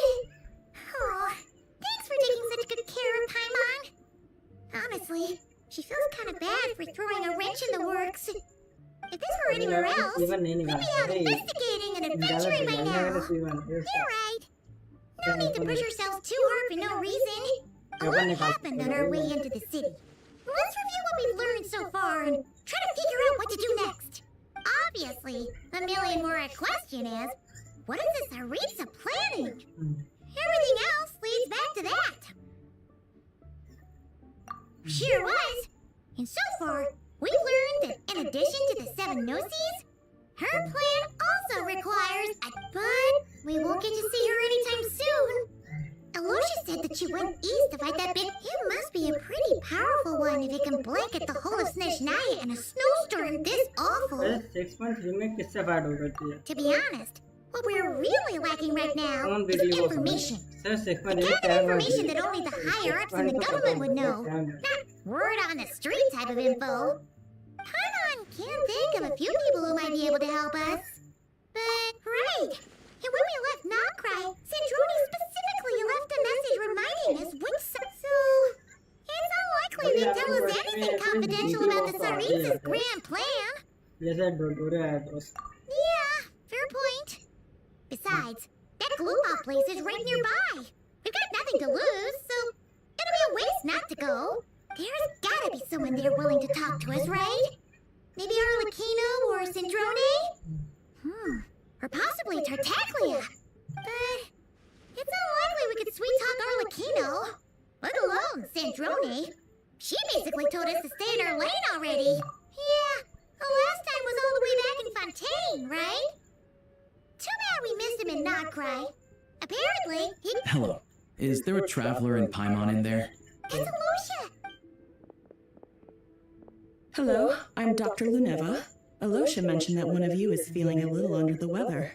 Oh, thanks for taking such good care of Paimon. Honestly, she feels kind of bad for throwing a wrench in the works. If this were anywhere else, we'd be out investigating and adventuring by now. You're right. No need to push ourselves too hard for no reason. A lot happened on our way into the city. Let's review what we've learned so far and try to figure out what to do next. Obviously, the million-more question is, what is this Tsaritsa planning? Everything else leads back to that. Sure was. And so far, we've learned that in addition to the 7 Gnosis, her plan also requires but we won't get to see her anytime soon. Aloysia said that she went east to fight that big... It must be a pretty powerful one if it can blanket the whole of Snezhnaya in a snowstorm this awful. 6.3 में किससे fight हो सकती है? To be honest, what we're really lacking right now is information. The kind of information that only the higher-ups in the government would know. Not word on the street type of info. Paimon can think of a few people who might be able to help us. But, right. And when we left Nokrai, Sandroni specifically left a message reminding us which So, It's unlikely they tell us anything confidential about the Tsarina's grand plan. जैसे डोरे आया तो Yeah, fair point. Besides, that glue-off place is right nearby. We've got nothing to lose, so it'll be a waste not to go. There's gotta be someone there willing to talk to us, right? Maybe Arlecchino or Sindrone? Or possibly Tartaglia. But it's unlikely we could sweet-talk Arlecchino, let alone Sandrone. She basically told us to stay in our lane already. Yeah, the last time was all the way back in Fontaine, right? Too bad we missed him in Notcry. Apparently, he... Hello. Is there a traveler in Paimon in there? It's Lucia! Hello, I'm Dr. Luneva. Alosha mentioned that one of you is feeling a little under the weather.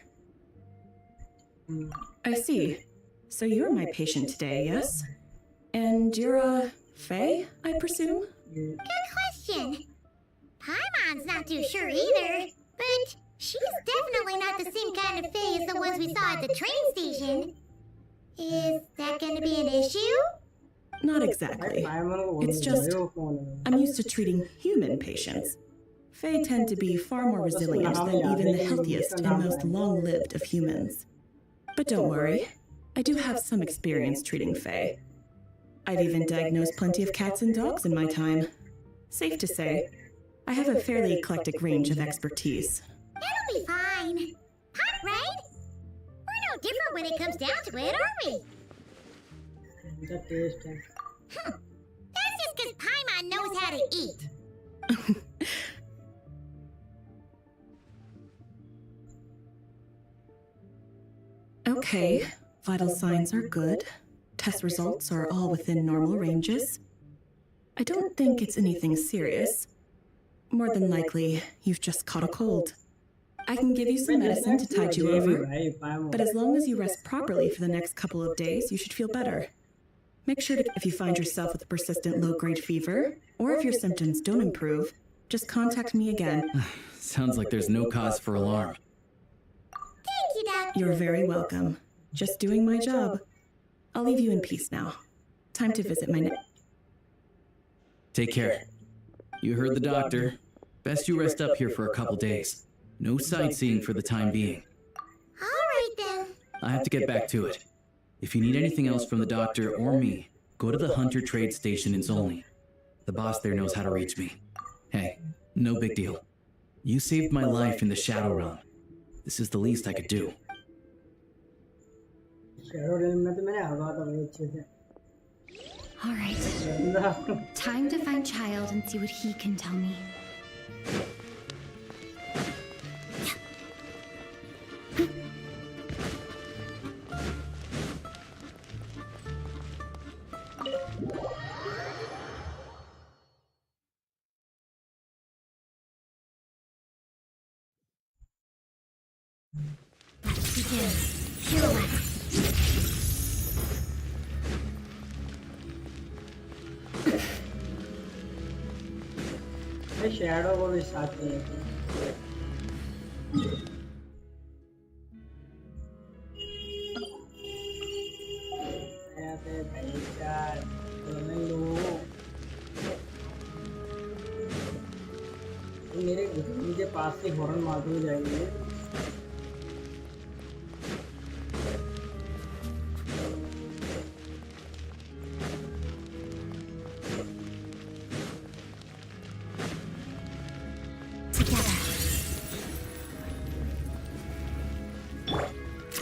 I see. So you're my patient today, yes? And you're, Faye, I presume? Good question. Paimon's not too sure either, but she's definitely not the same kind of Fae as the ones we saw at the train station. Is that gonna be an issue? Not exactly. It's just, I'm used to treating human patients. Fae tend to be far more resilient than even the healthiest and most long-lived of humans. But don't worry, I do have some experience treating Fae. I've even diagnosed plenty of cats and dogs in my time. Safe to say, I have a fairly eclectic range of expertise. It'll be fine. Hot, right? We're no different when it comes down to it, are we? The taste है That's just because Paimon knows how to eat. Okay, vital signs are good. Test results are all within normal ranges. I don't think it's anything serious. More than likely, you've just caught a cold. I can give you some medicine to tide you over, but as long as you rest properly for the next couple of days, you should feel better. Make sure to, if you find yourself with a persistent low-grade fever, or if your symptoms don't improve, just contact me again. Sounds like there's no cause for alarm. Thank you, Doctor. You're very welcome. Just doing my job. I'll leave you in peace now. Time to visit my Take care. You heard the doctor. Best you rest up here for a couple days. No sightseeing for the time being. All right, then. I have to get back to it. If you need anything else from the doctor or me, go to the Hunter Trade Station in Zolny. The boss there knows how to reach me. Hey, no big deal. You saved my life in the Shadow Realm. This is the least I could do. शहरों में तो मैंने हवा तो बहुत अच्छे से All right. Time to find Child and see what he can tell me. Let's begin. Pirouette. मैं शैडो को भी साथ में लेके आया थे भाई चार तो मैं लो मेरे घर के पास से हॉर्न मारते हुए जाएंगे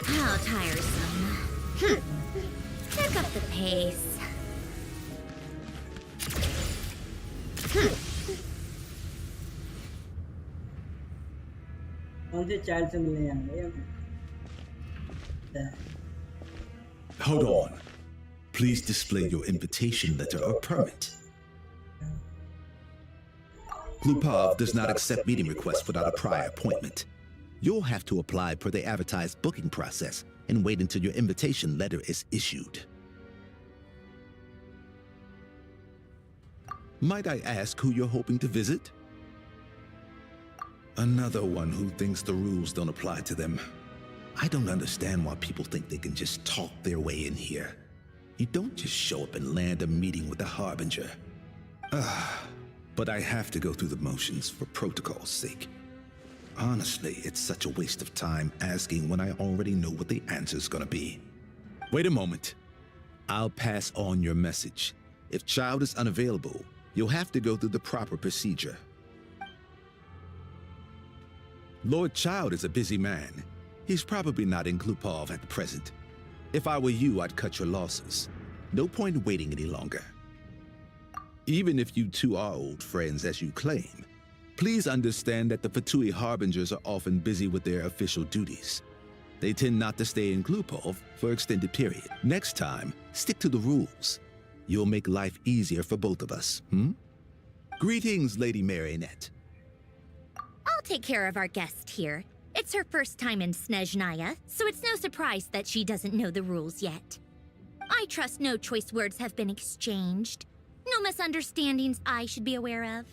How tiresome. Pick up the pace. कौन से चाइल्ड से मिलने जाएंगे Hold on. Please display your invitation letter or permit. Glupov does not accept meeting requests without a prior appointment. You'll have to apply per the advertised booking process and wait until your invitation letter is issued. Might I ask who you're hoping to visit? Another one who thinks the rules don't apply to them. I don't understand why people think they can just talk their way in here. You don't just show up and land a meeting with the Harbinger. But I have to go through the motions for protocol's sake. Honestly, it's such a waste of time asking when I already know what the answer's gonna be. Wait a moment. I'll pass on your message. If Child is unavailable, you'll have to go through the proper procedure. Lord Child is a busy man. He's probably not in Glupov at the present. If I were you, I'd cut your losses. No point in waiting any longer. Even if you two are old friends as you claim, please understand that the Fatui Harbingers are often busy with their official duties. They tend not to stay in Glupov for extended period. Next time, stick to the rules. You'll make life easier for both of us, Greetings, Lady Marionette. I'll take care of our guest here. It's her first time in Snezhnaya, so it's no surprise that she doesn't know the rules yet. I trust no choice words have been exchanged. No misunderstandings I should be aware of.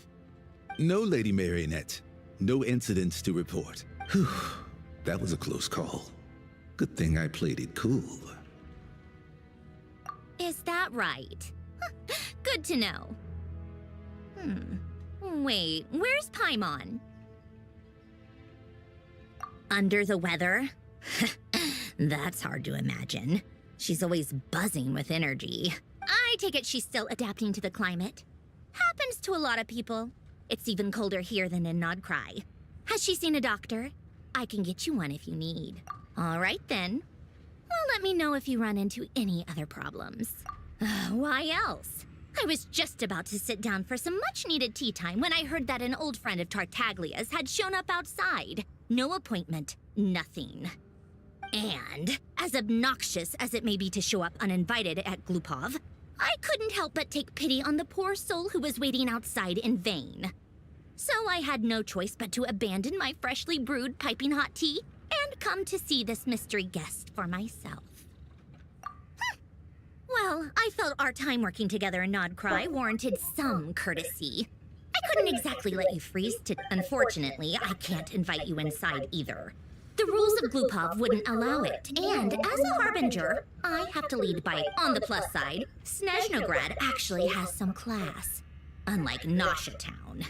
No, Lady Marionette. No incidents to report. Whew, that was a close call. Good thing I played it cool. Is that right? Good to know. Wait, where's Paimon? Under the weather? That's hard to imagine. She's always buzzing with energy. I take it she's still adapting to the climate. Happens to a lot of people. It's even colder here than in Nodcry. Has she seen a doctor? I can get you one if you need. All right then. Well, let me know if you run into any other problems. Why else? I was just about to sit down for some much-needed tea time when I heard that an old friend of Tartaglia's had shown up outside. No appointment, nothing. And, as obnoxious as it may be to show up uninvited at Glupov, I couldn't help but take pity on the poor soul who was waiting outside in vain. So I had no choice but to abandon my freshly brewed piping hot tea and come to see this mystery guest for myself. Well, I felt our time working together in Nodcry warranted some courtesy. I couldn't exactly let you freeze to... Unfortunately, I can't invite you inside either. The rules of Glupov wouldn't allow it, and as a Harbinger, I have to lead by, on the plus side, Snezhnograd actually has some class. Unlike Nasha Town.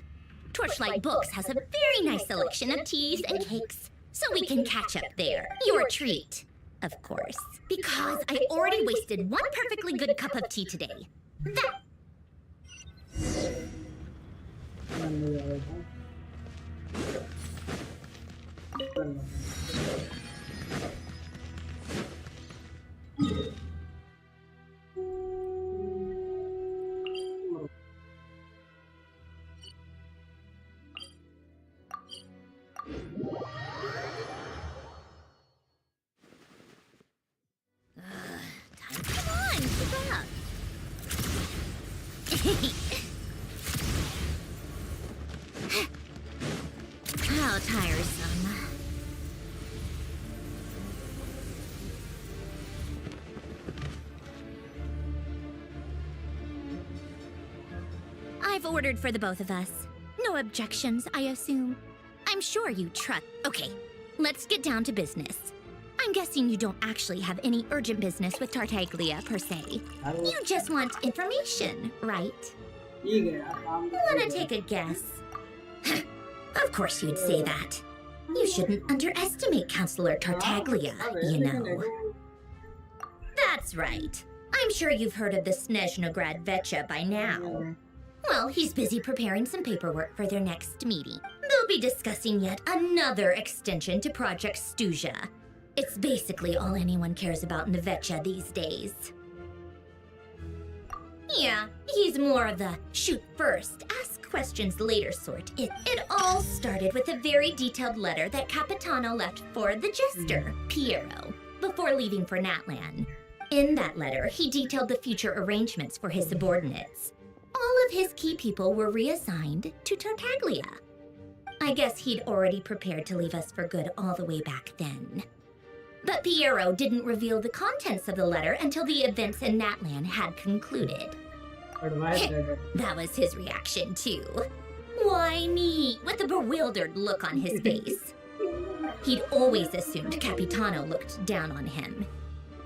Torchlight Books has a very nice selection of teas and cakes, so we can catch up there. Your treat, of course. Because I already wasted one perfectly good cup of tea today. That... Come on, keep up. How tiresome. I've ordered for the both of us. No objections, I assume. I'm sure you trust. Okay, let's get down to business. I'm guessing you don't actually have any urgent business with Tartaglia, per se. You just want information, right? Wanna take a guess? Of course you'd say that. You shouldn't underestimate Counselor Tartaglia, you know. That's right. I'm sure you've heard of the Snezhnograd Vecha by now. Well, he's busy preparing some paperwork for their next meeting. They'll be discussing yet another extension to Project Stuzha. It's basically all anyone cares about in the Vecha these days. Yeah, he's more of the shoot first, ask questions later sort. It all started with a very detailed letter that Capitano left for the jester, Piero, before leaving for Natlan. In that letter, he detailed the future arrangements for his subordinates. All of his key people were reassigned to Tartaglia. I guess he'd already prepared to leave us for good all the way back then. But Piero didn't reveal the contents of the letter until the events in Natlan had concluded. That was his reaction, too. Why me? With a bewildered look on his face. He'd always assumed Capitano looked down on him.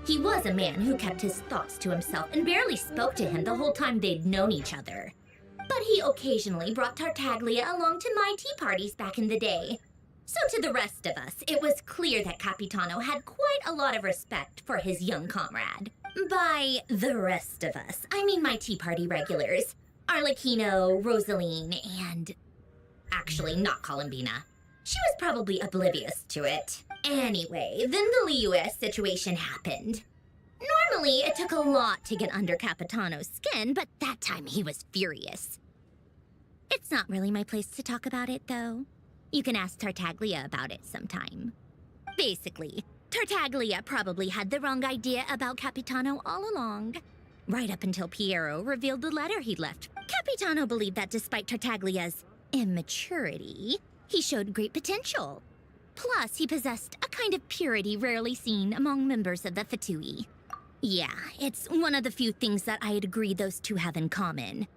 He was a man who kept his thoughts to himself and barely spoke to him the whole time they'd known each other. But he occasionally brought Tartaglia along to my tea parties back in the day. So to the rest of us, it was clear that Capitano had quite a lot of respect for his young comrade. By the rest of us, I mean my tea party regulars. Arlecchino, Rosaline, and... actually, not Columbina. She was probably oblivious to it. Anyway, then the Liu's situation happened. Normally, it took a lot to get under Capitano's skin, but that time he was furious. It's not really my place to talk about it, though. You can ask Tartaglia about it sometime. Basically, Tartaglia probably had the wrong idea about Capitano all along. Right up until Piero revealed the letter he'd left. Capitano believed that despite Tartaglia's immaturity, he showed great potential. Plus, he possessed a kind of purity rarely seen among members of the Fatui. Yeah, it's one of the few things that I'd agree those two have in common.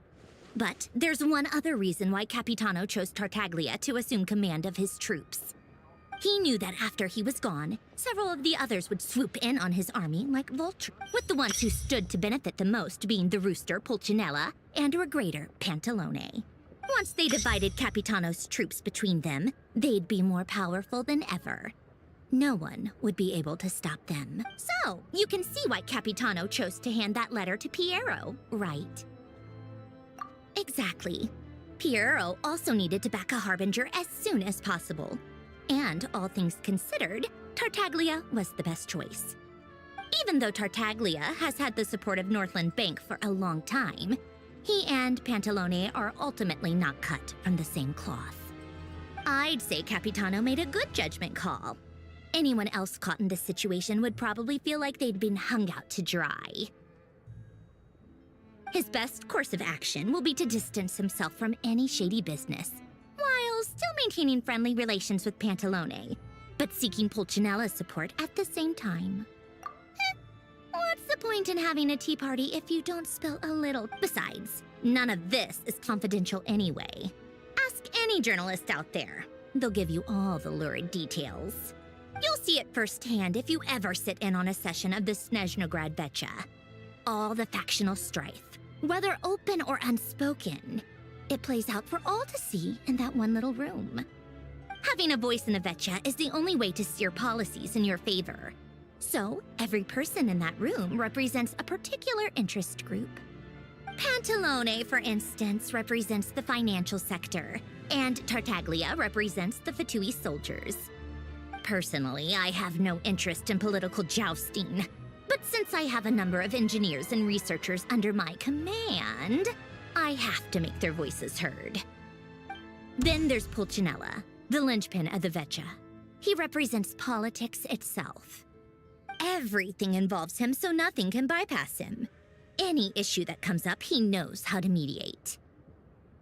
But there's one other reason why Capitano chose Tartaglia to assume command of his troops. He knew that after he was gone, several of the others would swoop in on his army like vultures, with the ones who stood to benefit the most being the rooster Pulcinella and Regrator Pantalone. Once they divided Capitano's troops between them, they'd be more powerful than ever. No one would be able to stop them. So, you can see why Capitano chose to hand that letter to Piero, right? Exactly. Piero also needed to back a harbinger as soon as possible. And, all things considered, Tartaglia was the best choice. Even though Tartaglia has had the support of Northland Bank for a long time, he and Pantalone are ultimately not cut from the same cloth. I'd say Capitano made a good judgment call. Anyone else caught in this situation would probably feel like they'd been hung out to dry. His best course of action will be to distance himself from any shady business, while still maintaining friendly relations with Pantalone, but seeking Pulcinella's support at the same time. What's the point in having a tea party if you don't spill a little? Besides, none of this is confidential anyway. Ask any journalist out there. They'll give you all the lurid details. You'll see it firsthand if you ever sit in on a session of the Snezhnograd Vecha. All the factional strife, whether open or unspoken, it plays out for all to see in that one little room. Having a voice in the Vecha is the only way to steer policies in your favor. So, every person in that room represents a particular interest group. Pantalone, for instance, represents the financial sector, and Tartaglia represents the Fatui soldiers. Personally, I have no interest in political jousting, but since I have a number of engineers and researchers under my command, I have to make their voices heard. Then there's Pulcinella, the linchpin of the Vecha. He represents politics itself. Everything involves him, so nothing can bypass him. Any issue that comes up, he knows how to mediate.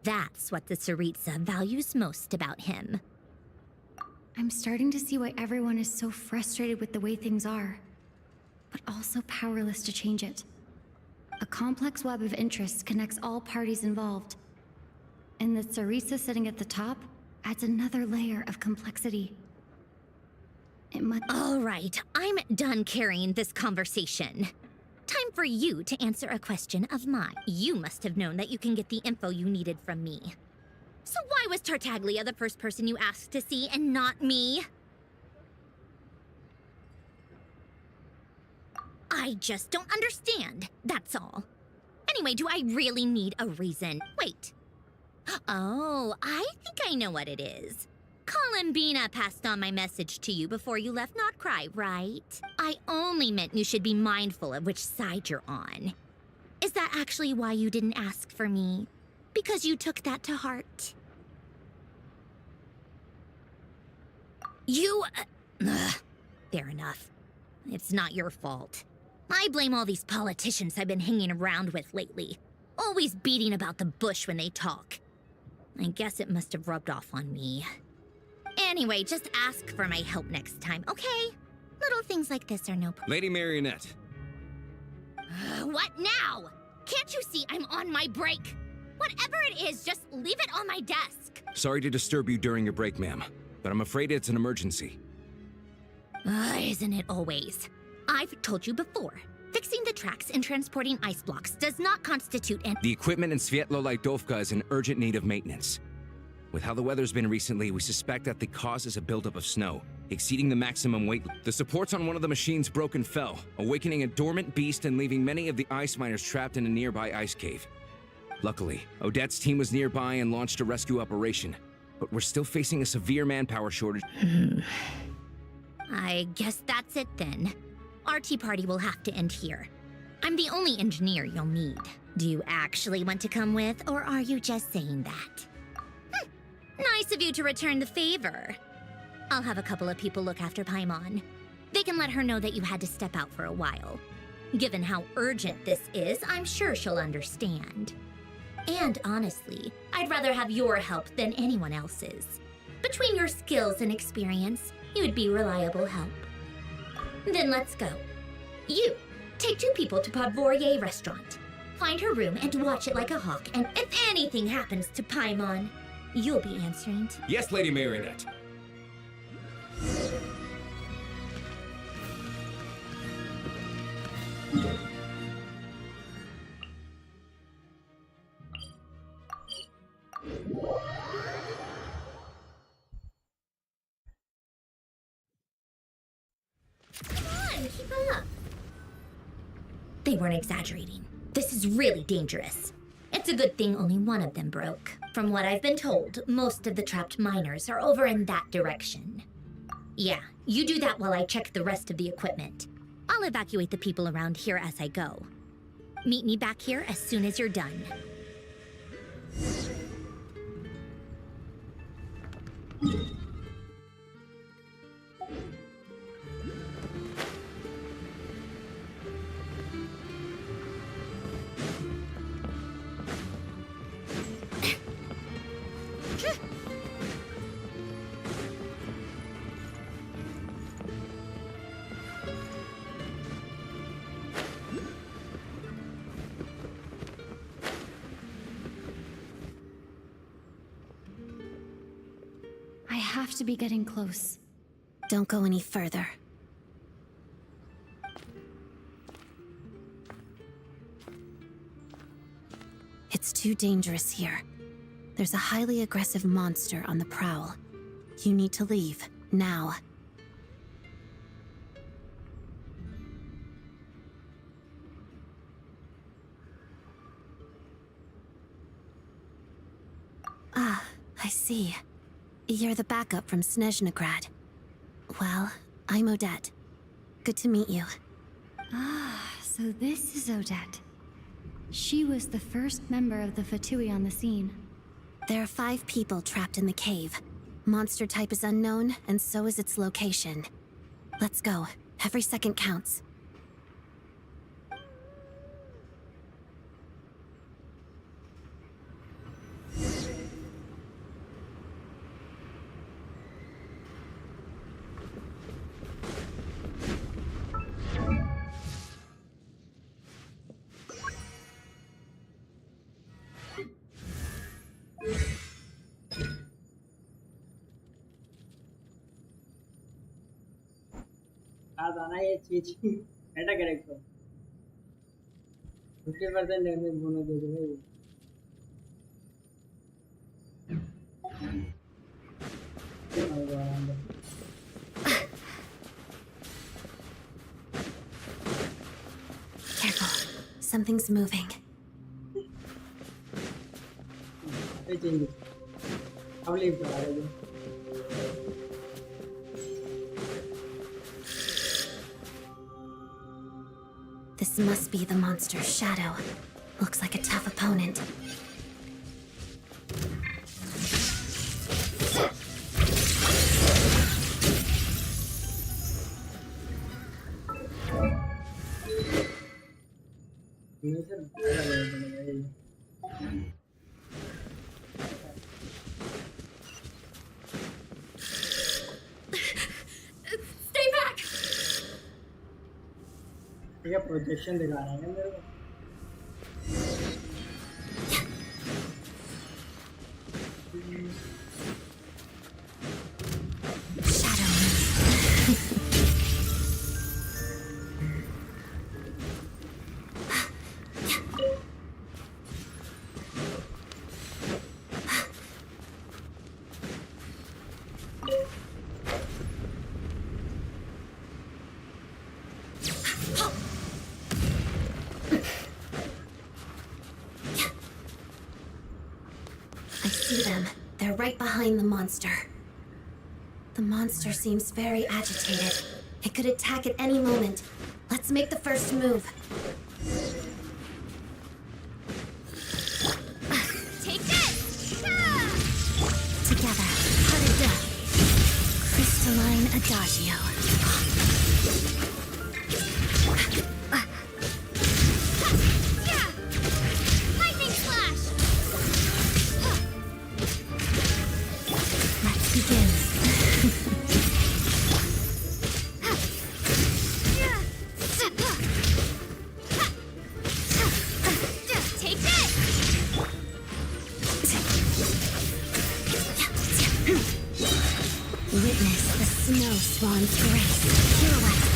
That's what the Tsaritsa values most about him. I'm starting to see why everyone is so frustrated with the way things are, but also powerless to change it. A complex web of interests connects all parties involved, and the Tsaritsa sitting at the top adds another layer of complexity. It must— All right, I'm done carrying this conversation. Time for you to answer a question of mine. You must have known that you can get the info you needed from me. So why was Tartaglia the first person you asked to see and not me? I just don't understand, that's all. Anyway, do I really need a reason? Wait. Oh, I think I know what it is. Columbina passed on my message to you before you left Not Cry, right? I only meant you should be mindful of which side you're on. Is that actually why you didn't ask for me? Because you took that to heart? Fair enough. It's not your fault. I blame all these politicians I've been hanging around with lately. Always beating about the bush when they talk. I guess it must have rubbed off on me. Anyway, just ask for my help next time, okay? Little things like this are no problem. Lady Marionette. What now? Can't you see I'm on my break? Whatever it is, just leave it on my desk. Sorry to disturb you during your break, ma'am, but I'm afraid it's an emergency. Isn't it always? I've told you before. Fixing the tracks and transporting ice blocks does not constitute an— The equipment in Svietlo-Laidovka is in urgent need of maintenance. With how the weather's been recently, we suspect that the cause is a buildup of snow, exceeding the maximum weight. The supports on one of the machines broke and fell, awakening a dormant beast and leaving many of the ice miners trapped in a nearby ice cave. Luckily, Odette's team was nearby and launched a rescue operation, but we're still facing a severe manpower shortage. I guess that's it then. Our tea party will have to end here. I'm the only engineer you'll need. Do you actually want to come with, or are you just saying that? Nice of you to return the favor. I'll have a couple of people look after Paimon. They can let her know that you had to step out for a while. Given how urgent this is, I'm sure she'll understand. And honestly, I'd rather have your help than anyone else's. Between your skills and experience, you'd be reliable help. Then let's go. You, take 2 people to Podvorier restaurant. Find her room and watch it like a hawk, and if anything happens to Paimon, you'll be answering to— Yes, Lady Marionette. Come on, keep up. They weren't exaggerating. This is really dangerous. It's a good thing only one of them broke. From what I've been told, most of the trapped miners are over in that direction. Yeah, you do that while I check the rest of the equipment. I'll evacuate the people around here as I go. Meet me back here as soon as you're done. I have to be getting close. Don't go any further. It's too dangerous here. There's a highly aggressive monster on the prowl. You need to leave, now. Ah, I see. You're the backup from Snezhnograd. Well, I'm Odette. Good to meet you. Ah, so this is Odette. She was the first member of the Fatui on the scene. There are 5 people trapped in the cave. Monster type is unknown, and so is its location. Let's go. Every second counts. Adana ये चीज ऐसा correct हो 50% damage होने दे दो भाई Careful. Something's moving. ये change अब leave करा रहे हो This must be the monster's shadow. Looks like a tough opponent. Stay back! ये प्रोजेक्शन दिखा रहा है मेरे को Shadow. I see them. They're right behind the monster. The monster seems very agitated. It could attack at any moment. Let's make the first move. Take this! Ah! Together, heart of death. Crystalline adagio. Yeah! Lightning slash! Let's begin. Take this! Witness the snow swan's grace. Pirouette.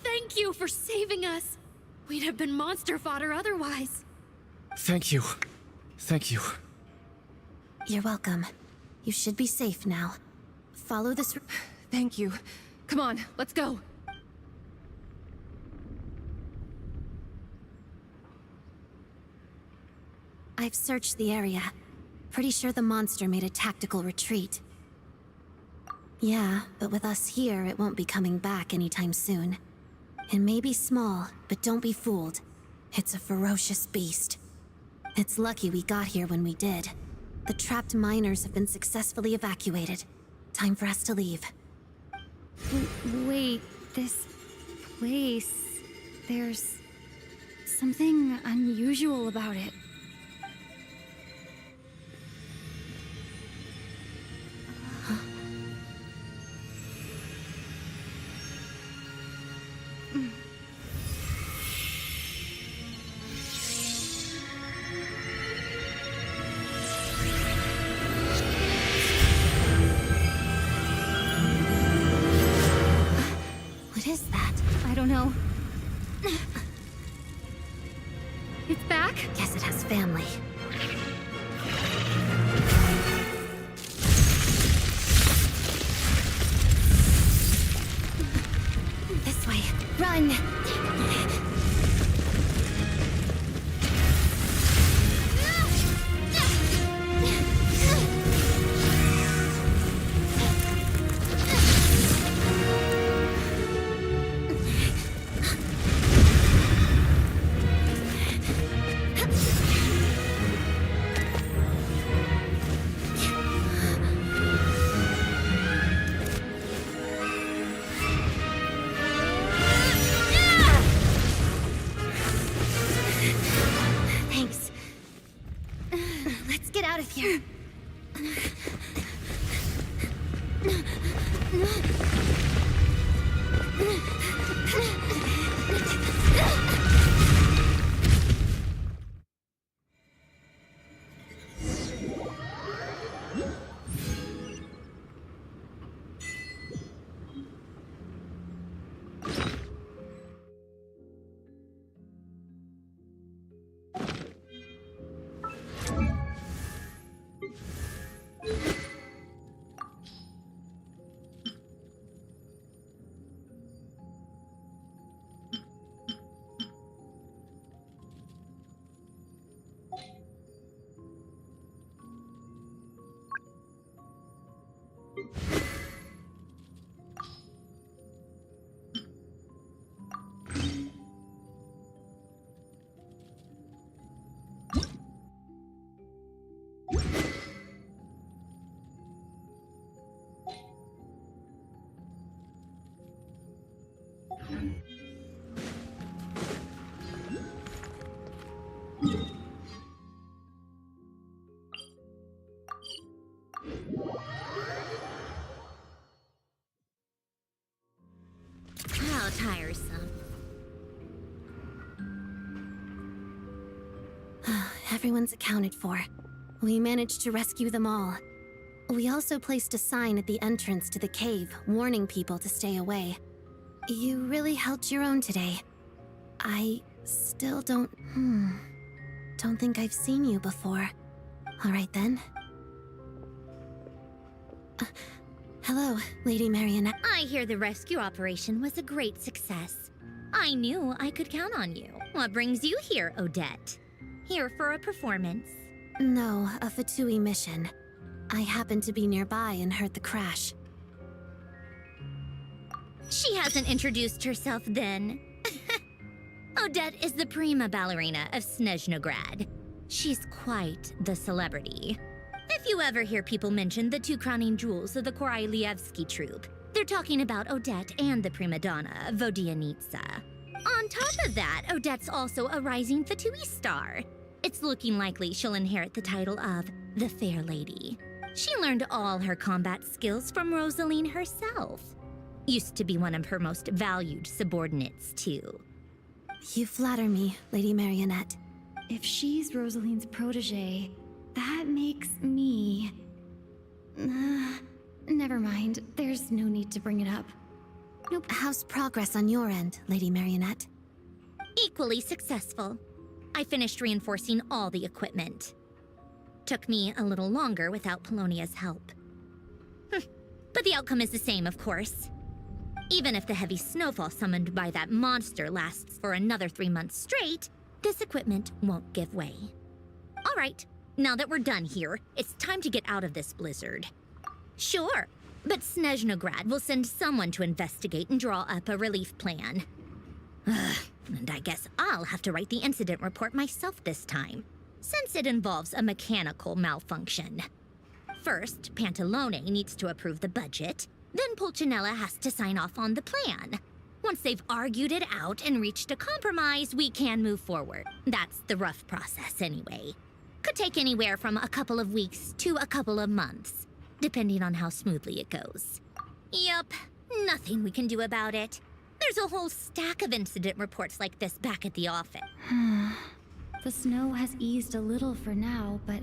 Thank you for saving us. We'd have been monster fodder otherwise. Thank you. Thank you. You're welcome. You should be safe now. Follow this. Thank you. Come on, let's go. I've searched the area. Pretty sure the monster made a tactical retreat. Yeah, but with us here, it won't be coming back anytime soon. It may be small, but don't be fooled. It's a ferocious beast. It's lucky we got here when we did. The trapped miners have been successfully evacuated. Time for us to leave. Wait, this place... There's something unusual about it. What is that? I don't know. It's back? Guess it has family. This way. Run! Thanks. Let's get out of here. How tiresome. Everyone's accounted for. We managed to rescue them all. We also placed a sign at the entrance to the cave, warning people to stay away. You really held your own today. I still don't think I've seen you before. All right then. Hello, Lady Marionette. I hear the rescue operation was a great success. I knew I could count on you. What brings you here, Odette? Here for a performance? No, a Fatui mission. I happened to be nearby and heard the crash. She hasn't introduced herself then. Odette is the prima ballerina of Snezhnograd. She's quite the celebrity. If you ever hear people mention the two crowning jewels of the Korailievsky troupe, they're talking about Odette and the prima donna, Vodianitsa. On top of that, Odette's also a rising Fatui star. It's looking likely she'll inherit the title of the Fair Lady. She learned all her combat skills from Rosaline herself. Used to be one of her most valued subordinates, too. You flatter me, Lady Marionette. If she's Rosaline's protege, that makes me... never mind. There's no need to bring it up. Nope. How's progress on your end, Lady Marionette? Equally successful. I finished reinforcing all the equipment. Took me a little longer without Polonia's help. But the outcome is the same, of course. Even if the heavy snowfall summoned by that monster lasts for another 3 months straight, this equipment won't give way. All right, now that we're done here, it's time to get out of this blizzard. Sure, but Snezhnograd will send someone to investigate and draw up a relief plan. And I guess I'll have to write the incident report myself this time, since it involves a mechanical malfunction. First, Pantalone needs to approve the budget, then Pulcinella has to sign off on the plan. Once they've argued it out and reached a compromise, we can move forward. That's the rough process anyway. Could take anywhere from a couple of weeks to a couple of months, depending on how smoothly it goes. Yup, nothing we can do about it. There's a whole stack of incident reports like this back at the office. The snow has eased a little for now, but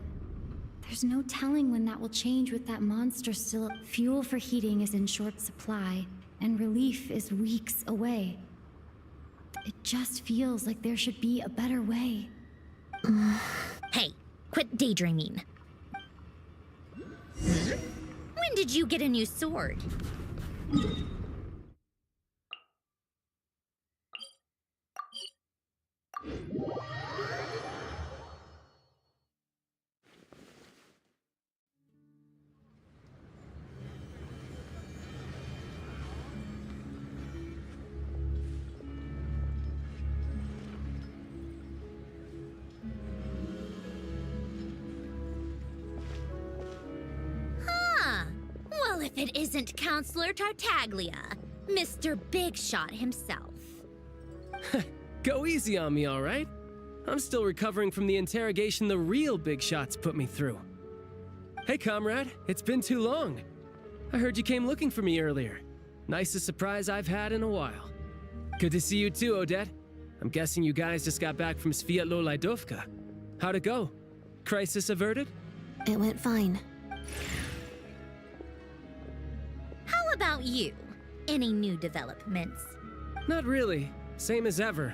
there's no telling when that will change with that monster still. Fuel for heating is in short supply, and relief is weeks away. It just feels like there should be a better way. Hey, quit daydreaming. When did you get a new sword? Well, if it isn't Counselor Tartaglia, Mr. Big Shot himself. Go easy on me, all right? I'm still recovering from the interrogation the real Big Shots put me through. Hey, comrade, it's been too long. I heard you came looking for me earlier. Nicest surprise I've had in a while. Good to see you too, Odette. I'm guessing you guys just got back from Sviatlo Laidovka. How'd it go? Crisis averted? It went fine. How about you? Any new developments? Not really. Same as ever.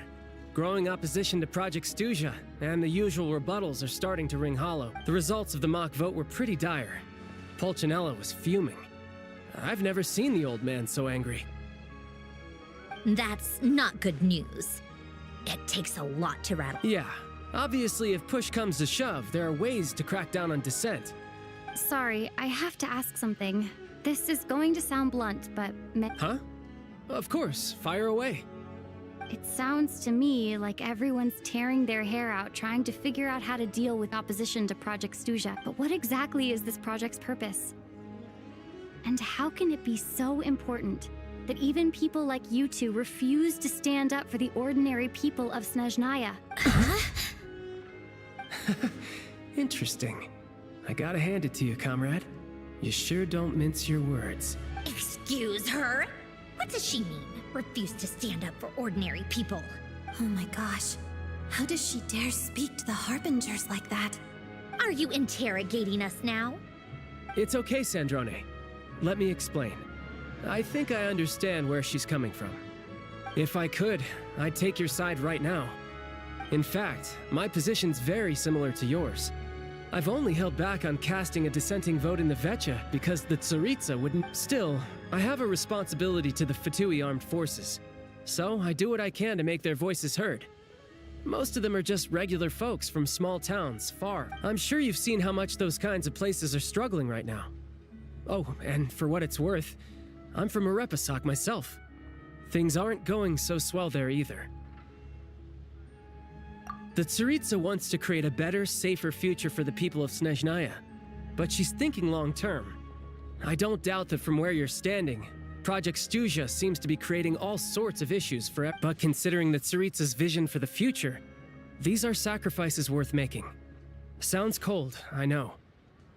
Growing opposition to Project Stuja, and the usual rebuttals are starting to ring hollow. The results of the mock vote were pretty dire. Pulcinella was fuming. I've never seen the old man so angry. That's not good news. It takes a lot to rattle. Yeah. Obviously, if push comes to shove, there are ways to crack down on dissent. Sorry, I have to ask something. This is going to sound blunt, but... Huh? Of course, fire away. It sounds to me like everyone's tearing their hair out trying to figure out how to deal with opposition to Project Stuja. But what exactly is this project's purpose? And how can it be so important that even people like you two refuse to stand up for the ordinary people of Snezhnaya? Interesting. I gotta hand it to you, comrade. You sure don't mince your words. Excuse her? What does she mean? Refuse to stand up for ordinary people. Oh my gosh. How does she dare speak to the Harbingers like that? Are you interrogating us now? It's okay, Sandrone. Let me explain. I think I understand where she's coming from. If I could, I'd take your side right now. In fact, my position's very similar to yours. I've only held back on casting a dissenting vote in the Vecha because the Tsaritsa wouldn't... Still, I have a responsibility to the Fatui armed forces. so I do what I can to make their voices heard. Most of them are just regular folks from small towns, far. I'm sure you've seen how much those kinds of places are struggling right now. Oh, and for what it's worth, I'm from Arepasak myself. Things aren't going so swell there either. The Tsaritsa wants to create a better, safer future for the people of Snezhnaya, but she's thinking long-term. I don't doubt that from where you're standing, Project Stuzha seems to be creating all sorts of issues for but considering the Tsaritsa's vision for the future, these are sacrifices worth making. Sounds cold, I know,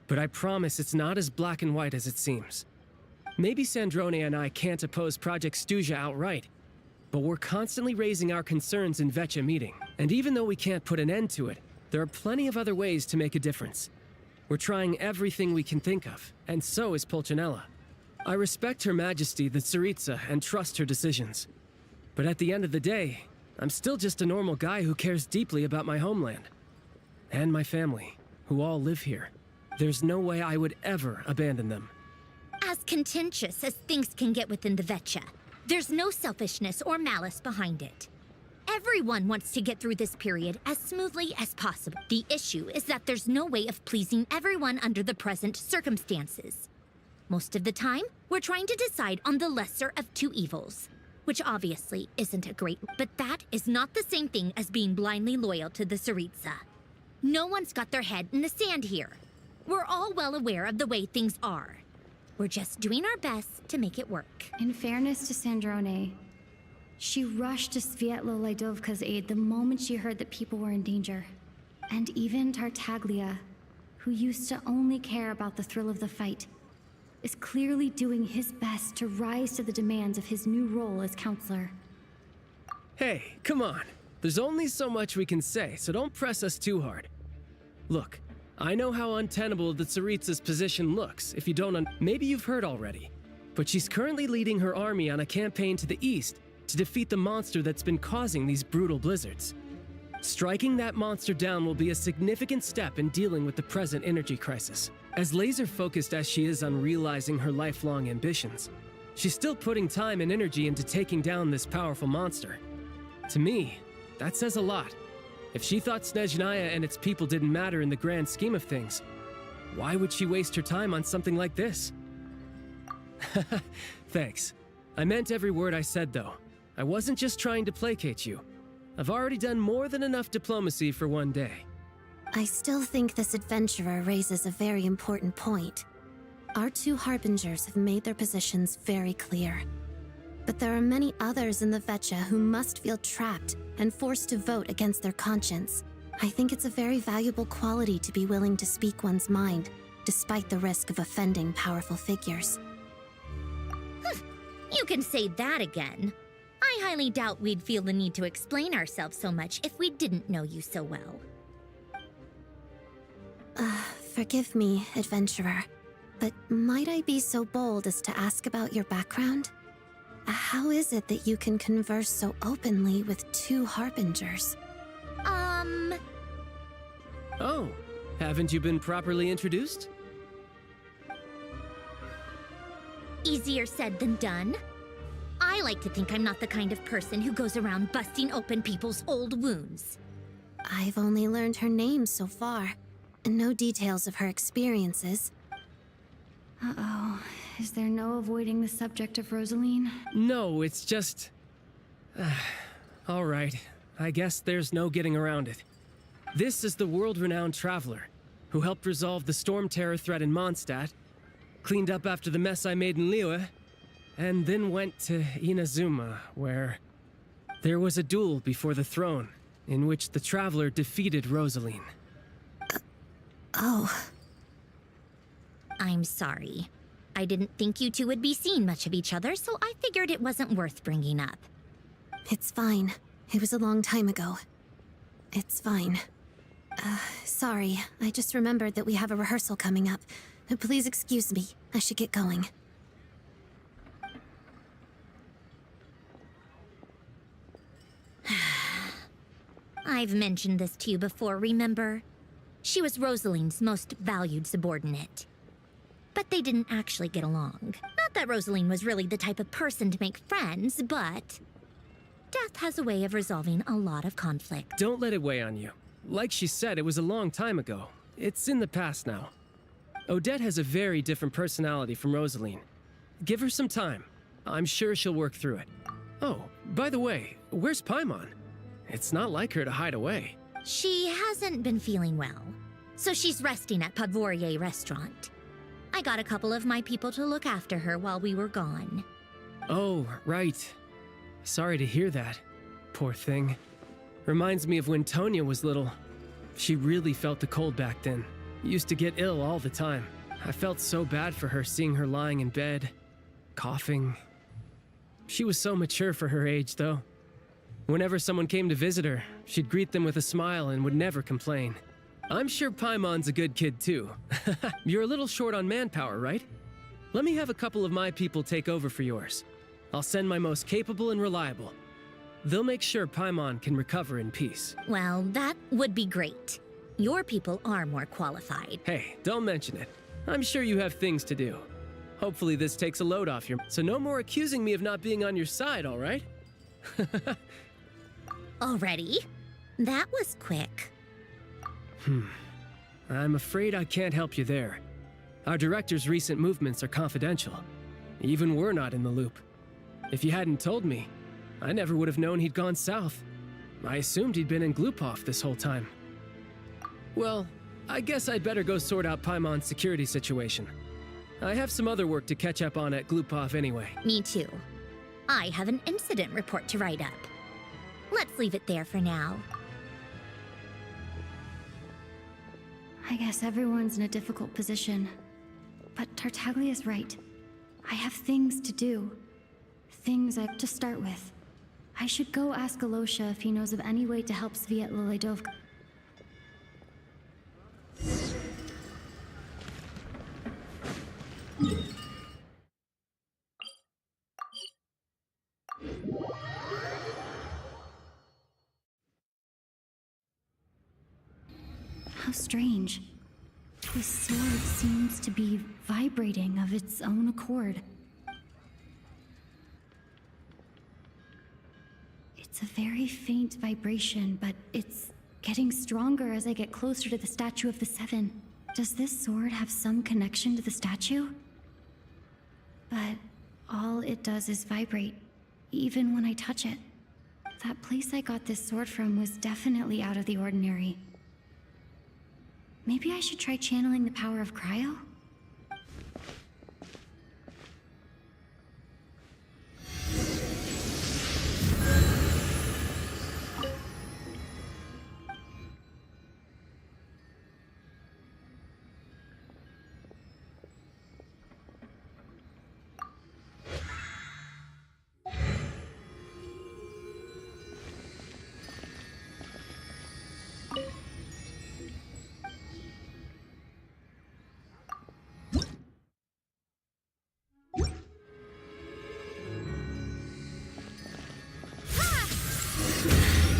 but I promise it's not as black and white as it seems. Maybe Sandrone and I can't oppose Project Stuzha outright, but we're constantly raising our concerns in Vecha meeting. And even though we can't put an end to it, there are plenty of other ways to make a difference. We're trying everything we can think of, and so is Pulcinella. I respect Her Majesty, the Tsaritsa, and trust her decisions. But at the end of the day, I'm still just a normal guy who cares deeply about my homeland. And my family, who all live here. There's no way I would ever abandon them. As contentious as things can get within the Vecha, there's no selfishness or malice behind it. Everyone wants to get through this period as smoothly as possible. The issue is that there's no way of pleasing everyone under the present circumstances. Most of the time, we're trying to decide on the lesser of two evils, which obviously isn't a great, but that is not the same thing as being blindly loyal to the Tsaritsa. No one's got their head in the sand here. We're all well aware of the way things are. We're just doing our best to make it work. In fairness to Sandrone, she rushed to Svietlo Laidovka's aid the moment she heard that people were in danger. And even Tartaglia, who used to only care about the thrill of the fight, is clearly doing his best to rise to the demands of his new role as counselor. Hey, come on. There's only so much we can say, so don't press us too hard. Look, I know how untenable the Tsaritsa's position looks if you don't maybe you've heard already, but she's currently leading her army on a campaign to the east to defeat the monster that's been causing these brutal blizzards. Striking that monster down will be a significant step in dealing with the present energy crisis. As laser-focused as she is on realizing her lifelong ambitions, she's still putting time and energy into taking down this powerful monster. To me, that says a lot. If she thought Snezhnaya and its people didn't matter in the grand scheme of things, why would she waste her time on something like this? Thanks. I meant every word I said, though. I wasn't just trying to placate you. I've already done more than enough diplomacy for one day. I still think this adventurer raises a very important point. Our two harbingers have made their positions very clear. But there are many others in the Vecha who must feel trapped and forced to vote against their conscience. I think it's a very valuable quality to be willing to speak one's mind, despite the risk of offending powerful figures. You can say that again. I highly doubt we'd feel the need to explain ourselves so much if we didn't know you so well. Forgive me, adventurer, but might I be so bold as to ask about your background? How is it that you can converse so openly with two harbingers? Oh, haven't you been properly introduced? Easier said than done. I like to think I'm not the kind of person who goes around busting open people's old wounds. I've only learned her name so far, and no details of her experiences. Uh-oh. Is there no avoiding the subject of Rosaline? No, it's just... all right. I guess there's no getting around it. This is the world-renowned traveler, who helped resolve the storm terror threat in Mondstadt, cleaned up after the mess I made in Liyue, and then went to Inazuma, where there was a duel before the throne, in which the traveler defeated Rosaline. Oh. I'm sorry. I didn't think you two would be seeing much of each other, so I figured it wasn't worth bringing up. It's fine. It was a long time ago. It's fine. Sorry. I just remembered that we have a rehearsal coming up. Please excuse me. I should get going. I've mentioned this to you before, remember? She was Rosaline's most valued subordinate. But they didn't actually get along. Not that Rosaline was really the type of person to make friends, but... Death has a way of resolving a lot of conflict. Don't let it weigh on you. Like she said, it was a long time ago. It's in the past now. Odette has a very different personality from Rosaline. Give her some time. I'm sure she'll work through it. Oh, by the way, where's Paimon? It's not like her to hide away. She hasn't been feeling well, so she's resting at Podvorier restaurant. I got a couple of my people to look after her while we were gone. Oh, right. Sorry to hear that. Poor thing. Reminds me of when Tonya was little. She really felt the cold back then. Used to get ill all the time. I felt so bad for her seeing her lying in bed, coughing. She was so mature for her age, though. Whenever someone came to visit her, she'd greet them with a smile and would never complain. I'm sure Paimon's a good kid, too. You're a little short on manpower, right? Let me have a couple of my people take over for yours. I'll send my most capable and reliable. They'll make sure Paimon can recover in peace. Well, that would be great. Your people are more qualified. Hey, don't mention it. I'm sure you have things to do. Hopefully this takes a load off your... So no more accusing me of not being on your side, all right? Already? That was quick. I'm afraid I can't help you there. Our director's recent movements are confidential. Even we're not in the loop. If you hadn't told me, I never would have known he'd gone south. I assumed he'd been in Glupov this whole time. Well, I guess I'd better go sort out Paimon's security situation. I have some other work to catch up on at Glupov anyway. Me too. I have an incident report to write up. Let's leave it there for now. I guess everyone's in a difficult position. But Tartaglia's right. I have things to do. Things I have to start with. I should go ask Alosha if he knows of any way to help Sviatloledovka. How strange. This sword seems to be vibrating of its own accord. It's a very faint vibration, but it's getting stronger as I get closer to the Statue of the Seven. Does this sword have some connection to the statue? But all it does is vibrate, even when I touch it. That place I got this sword from was definitely out of the ordinary. Maybe I should try channeling the power of cryo?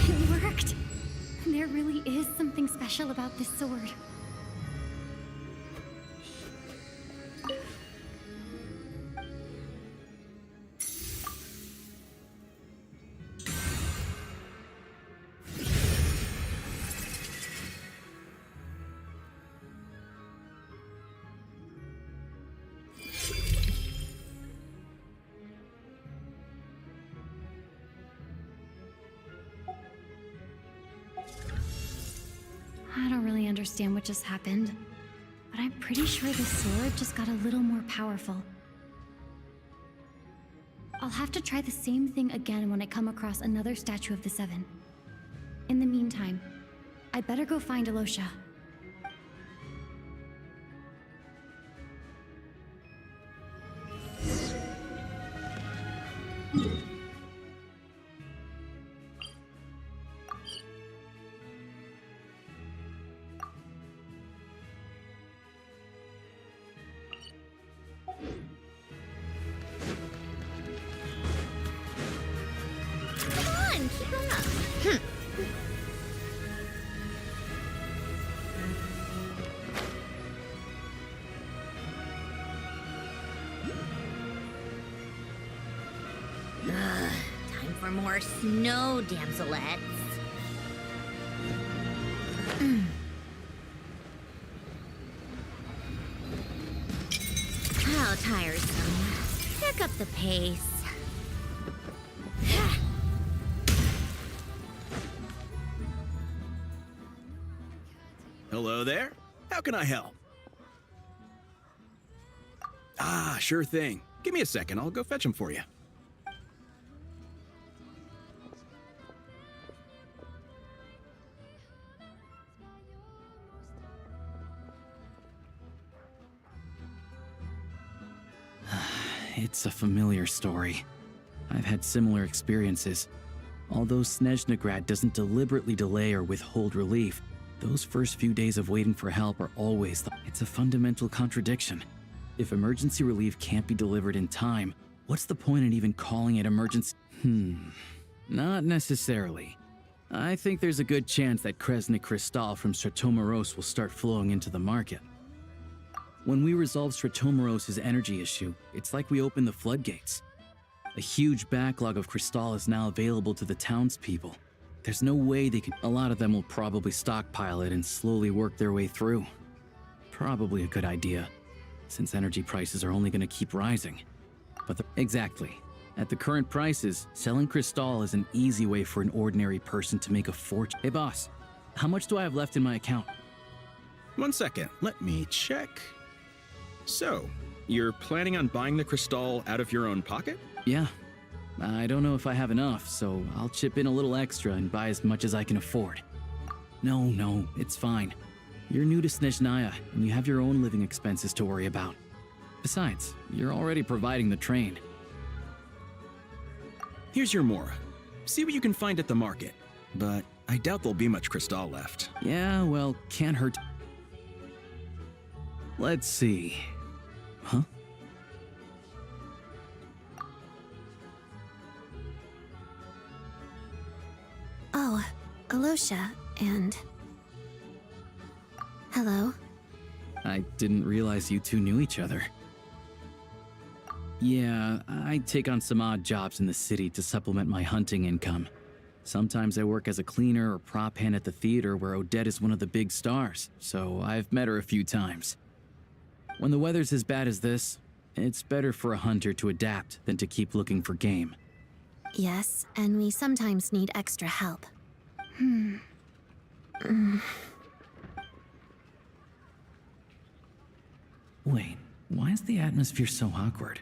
It worked! There really is something special about this sword. I don't really understand what just happened, but I'm pretty sure this sword just got a little more powerful. I'll have to try the same thing again when I come across another Statue of the Seven. In the meantime, I better go find Alosha. Come on, keep up. for more snow damselettes. How tiresome. Pick up the pace. Hello there. How can I help? Ah, sure thing. Give me a second. I'll go fetch him for you. It's a familiar story. I've had similar experiences. Although Snezhnegrad doesn't deliberately delay or withhold relief, those first few days of waiting for help are always it's a fundamental contradiction. If emergency relief can't be delivered in time, what's the point in even calling it emergency? Not necessarily. I think there's a good chance that Kresnik Crystal from Stratomeros will start flowing into the market. When we resolve Stratomeros' energy issue, it's like we open the floodgates. A huge backlog of Crystal is now available to the townspeople. There's no way they can. A lot of them will probably stockpile it and slowly work their way through. Probably a good idea, since energy prices are only going to keep rising. But exactly. At the current prices, selling Crystal is an easy way for an ordinary person to make a fortune. Hey boss, how much do I have left in my account? 1 second. Let me check. So, you're planning on buying the Crystal out of your own pocket? Yeah. I don't know if I have enough, so I'll chip in a little extra and buy as much as I can afford. No, it's fine. You're new to Snezhnaya, and you have your own living expenses to worry about. Besides, you're already providing the train. Here's your Mora. See what you can find at the market. But I doubt there'll be much Crystal left. Yeah, well, can't hurt. Let's see. Huh? Oh, Alosha, and... Hello? I didn't realize you two knew each other. Yeah, I take on some odd jobs in the city to supplement my hunting income. Sometimes I work as a cleaner or prop hand at the theater where Odette is one of the big stars, so I've met her a few times. When the weather's as bad as this, it's better for a hunter to adapt than to keep looking for game. Yes, and we sometimes need extra help. Wait, why is the atmosphere so awkward?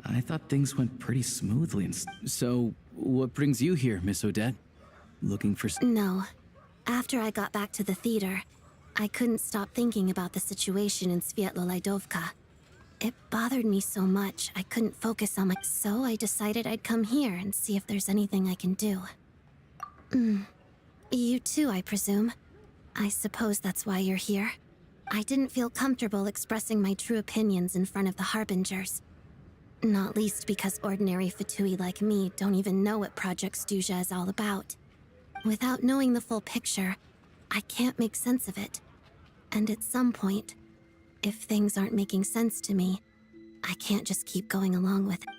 I thought things went pretty smoothly and so, what brings you here, Miss Odette? Looking for No. After I got back to the theater, I couldn't stop thinking about the situation in Svietlolaidovka. It bothered me so much, I couldn't focus on so I decided I'd come here and see if there's anything I can do. You too, I presume. I suppose that's why you're here. I didn't feel comfortable expressing my true opinions in front of the Harbingers. Not least because ordinary Fatui like me don't even know what Project Stuja is all about. Without knowing the full picture, I can't make sense of it. And at some point, if things aren't making sense to me, I can't just keep going along with it.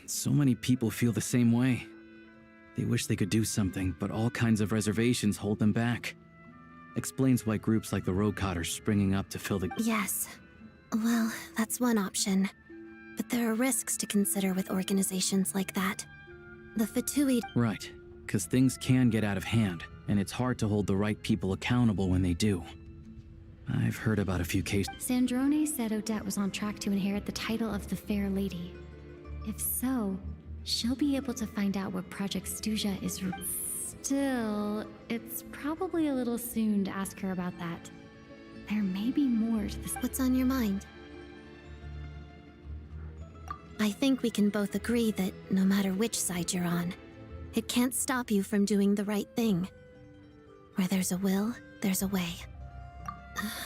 So many people feel the same way. They wish they could do something, but all kinds of reservations hold them back. Explains why groups like the Rokot are springing up to fill the... Yes. Well, that's one option. But there are risks to consider with organizations like that. The Fatui... Right, because things can get out of hand, and it's hard to hold the right people accountable when they do. I've heard about a few cases. Sandrone said Odette was on track to inherit the title of the Fair Lady. If so, she'll be able to find out what Project Stuja is. Still, it's probably a little soon to ask her about that. There may be more to this. What's on your mind? I think we can both agree that no matter which side you're on, it can't stop you from doing the right thing. Where there's a will, there's a way.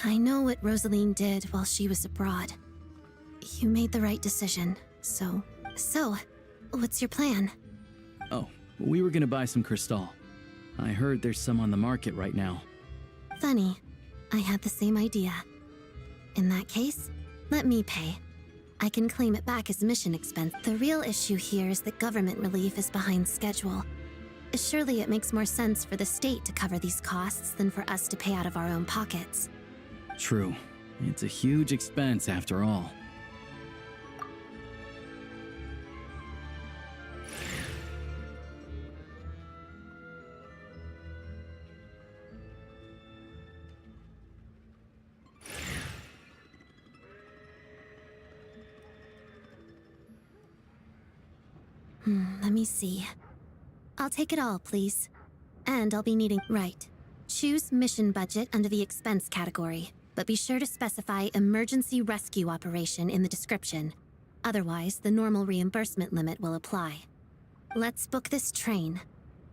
I know what Rosaline did while she was abroad. You made the right decision, so, what's your plan? Oh, we were gonna buy some Crystal. I heard there's some on the market right now. Funny, I had the same idea. In that case, let me pay. I can claim it back as mission expense. The real issue here is that government relief is behind schedule. Surely it makes more sense for the state to cover these costs than for us to pay out of our own pockets. True. It's a huge expense after all. Let me see. I'll take it all, please. And I'll be needing... Right. Choose mission budget under the expense category, but be sure to specify emergency rescue operation in the description. Otherwise, the normal reimbursement limit will apply. Let's book this train.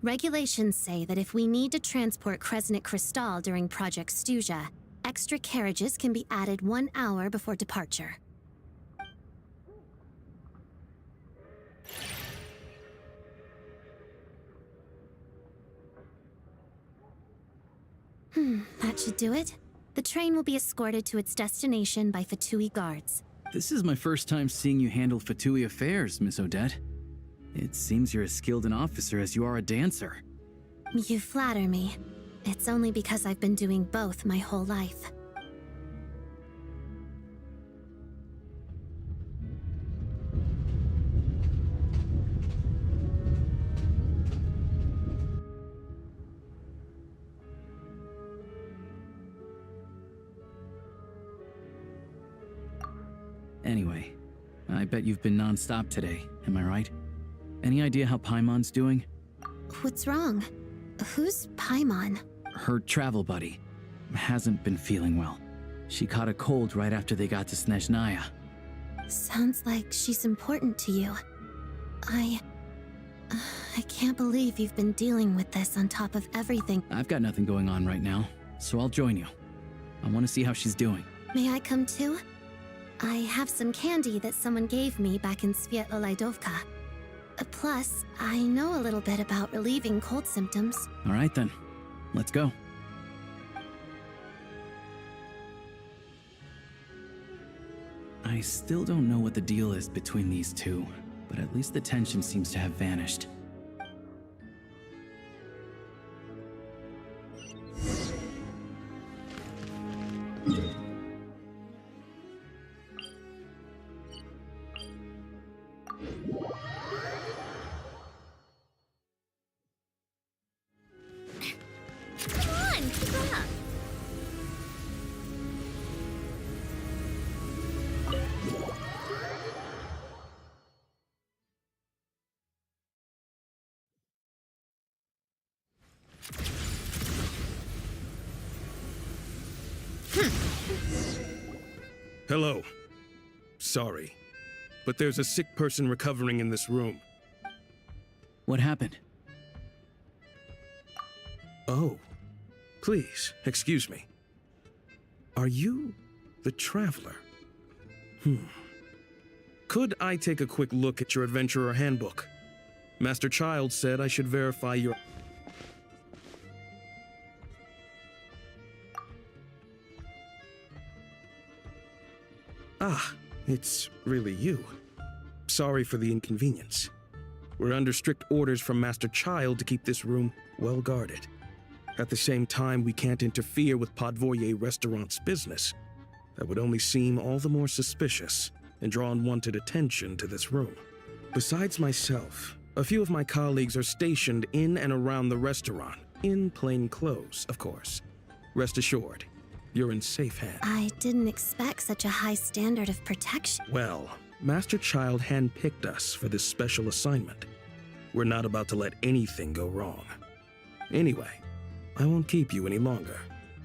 Regulations say that if we need to transport Kresnik Crystal during Project Stuja, extra carriages can be added 1 hour before departure. That should do it. The train will be escorted to its destination by Fatui guards. This is my first time seeing you handle Fatui affairs, Miss Odette. It seems you're as skilled an officer as you are a dancer. You flatter me. It's only because I've been doing both my whole life. Anyway, I bet you've been non-stop today, am I right? Any idea how Paimon's doing? What's wrong? Who's Paimon? Her travel buddy hasn't been feeling well. She caught a cold right after they got to Snezhnaya. Sounds like she's important to you. I can't believe you've been dealing with this on top of everything. I've got nothing going on right now, so I'll join you. I want to see how she's doing. May I come too? I have some candy that someone gave me back in Svietlo-Laidovka. Plus, I know a little bit about relieving cold symptoms. All right then, let's go. I still don't know what the deal is between these two, but at least the tension seems to have vanished. Hello. Sorry, but there's a sick person recovering in this room. What happened? Oh, please, excuse me. Are you the Traveler? Could I take a quick look at your Adventurer Handbook? Master Child said I should verify your... Ah, it's really you. Sorry for the inconvenience. We're under strict orders from Master Child to keep this room well guarded. At the same time, we can't interfere with Podvoye Restaurant's business. That would only seem all the more suspicious and draw unwanted attention to this room. Besides myself, a few of my colleagues are stationed in and around the restaurant, in plain clothes, of course. Rest assured, you're in safe hands. I didn't expect such a high standard of protection. Well, Master Child handpicked us for this special assignment. We're not about to let anything go wrong. Anyway, I won't keep you any longer.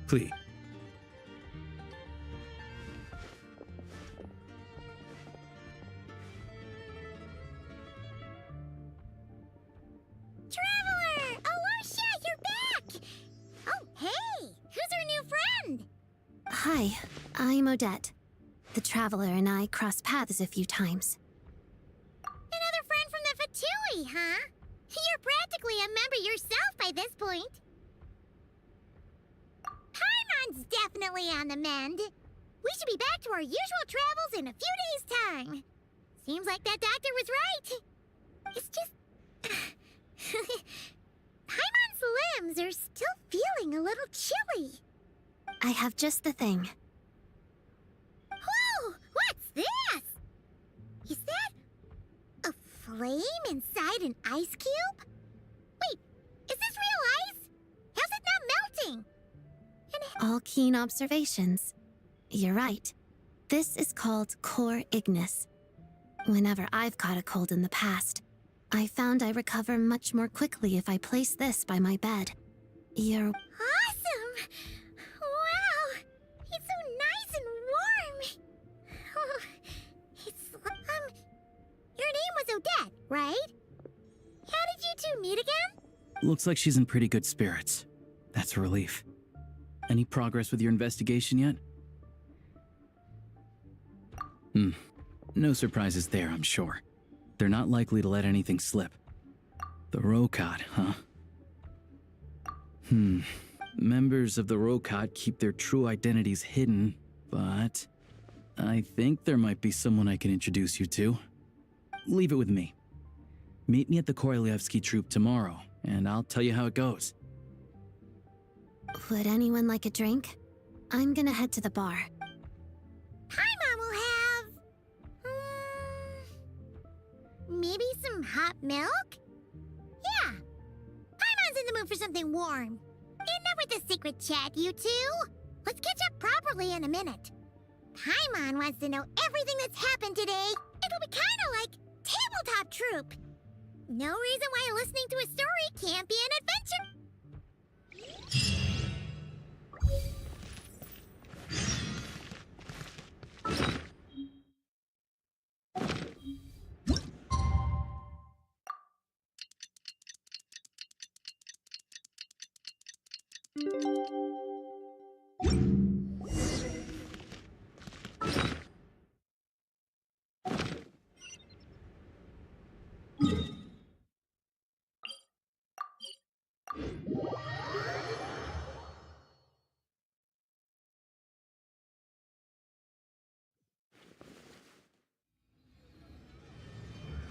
Please. Traveler! Alicia, you're back! Oh, hey! Who's our new friend? Hi, I'm Odette. The Traveler and I crossed paths a few times. Another friend from the Fatui, huh? You're practically a member yourself by this point. Paimon's definitely on the mend. We should be back to our usual travels in a few days' time. Seems like that doctor was right. It's just... Paimon's limbs are still feeling a little chilly. I have just the thing. Whoa! What's this? Is that a flame inside an ice cube? Wait, is this real ice? How's it not melting? All keen observations. You're right. This is called core ignis. Whenever I've caught a cold in the past, I found I recover much more quickly if I place this by my bed. You're... Awesome! Wow! It's so nice and warm! Oh, it's... Your name was Odette, right? How did you two meet again? Looks like she's in pretty good spirits. That's a relief. Any progress with your investigation yet? No surprises there, I'm sure. They're not likely to let anything slip. The Rokot, huh? Members of the Rokot keep their true identities hidden, but I think there might be someone I can introduce you to. Leave it with me. Meet me at the Korolyevsky troop tomorrow, and I'll tell you how it goes. Would anyone like a drink? I'm gonna head to the bar. Paimon will have... maybe some hot milk? Yeah. Paimon's in the mood for something warm. Enough with the secret chat, you two. Let's catch up properly in a minute. Paimon wants to know everything that's happened today. It'll be kind of like tabletop troop. No reason why listening to a story can't be an adventure.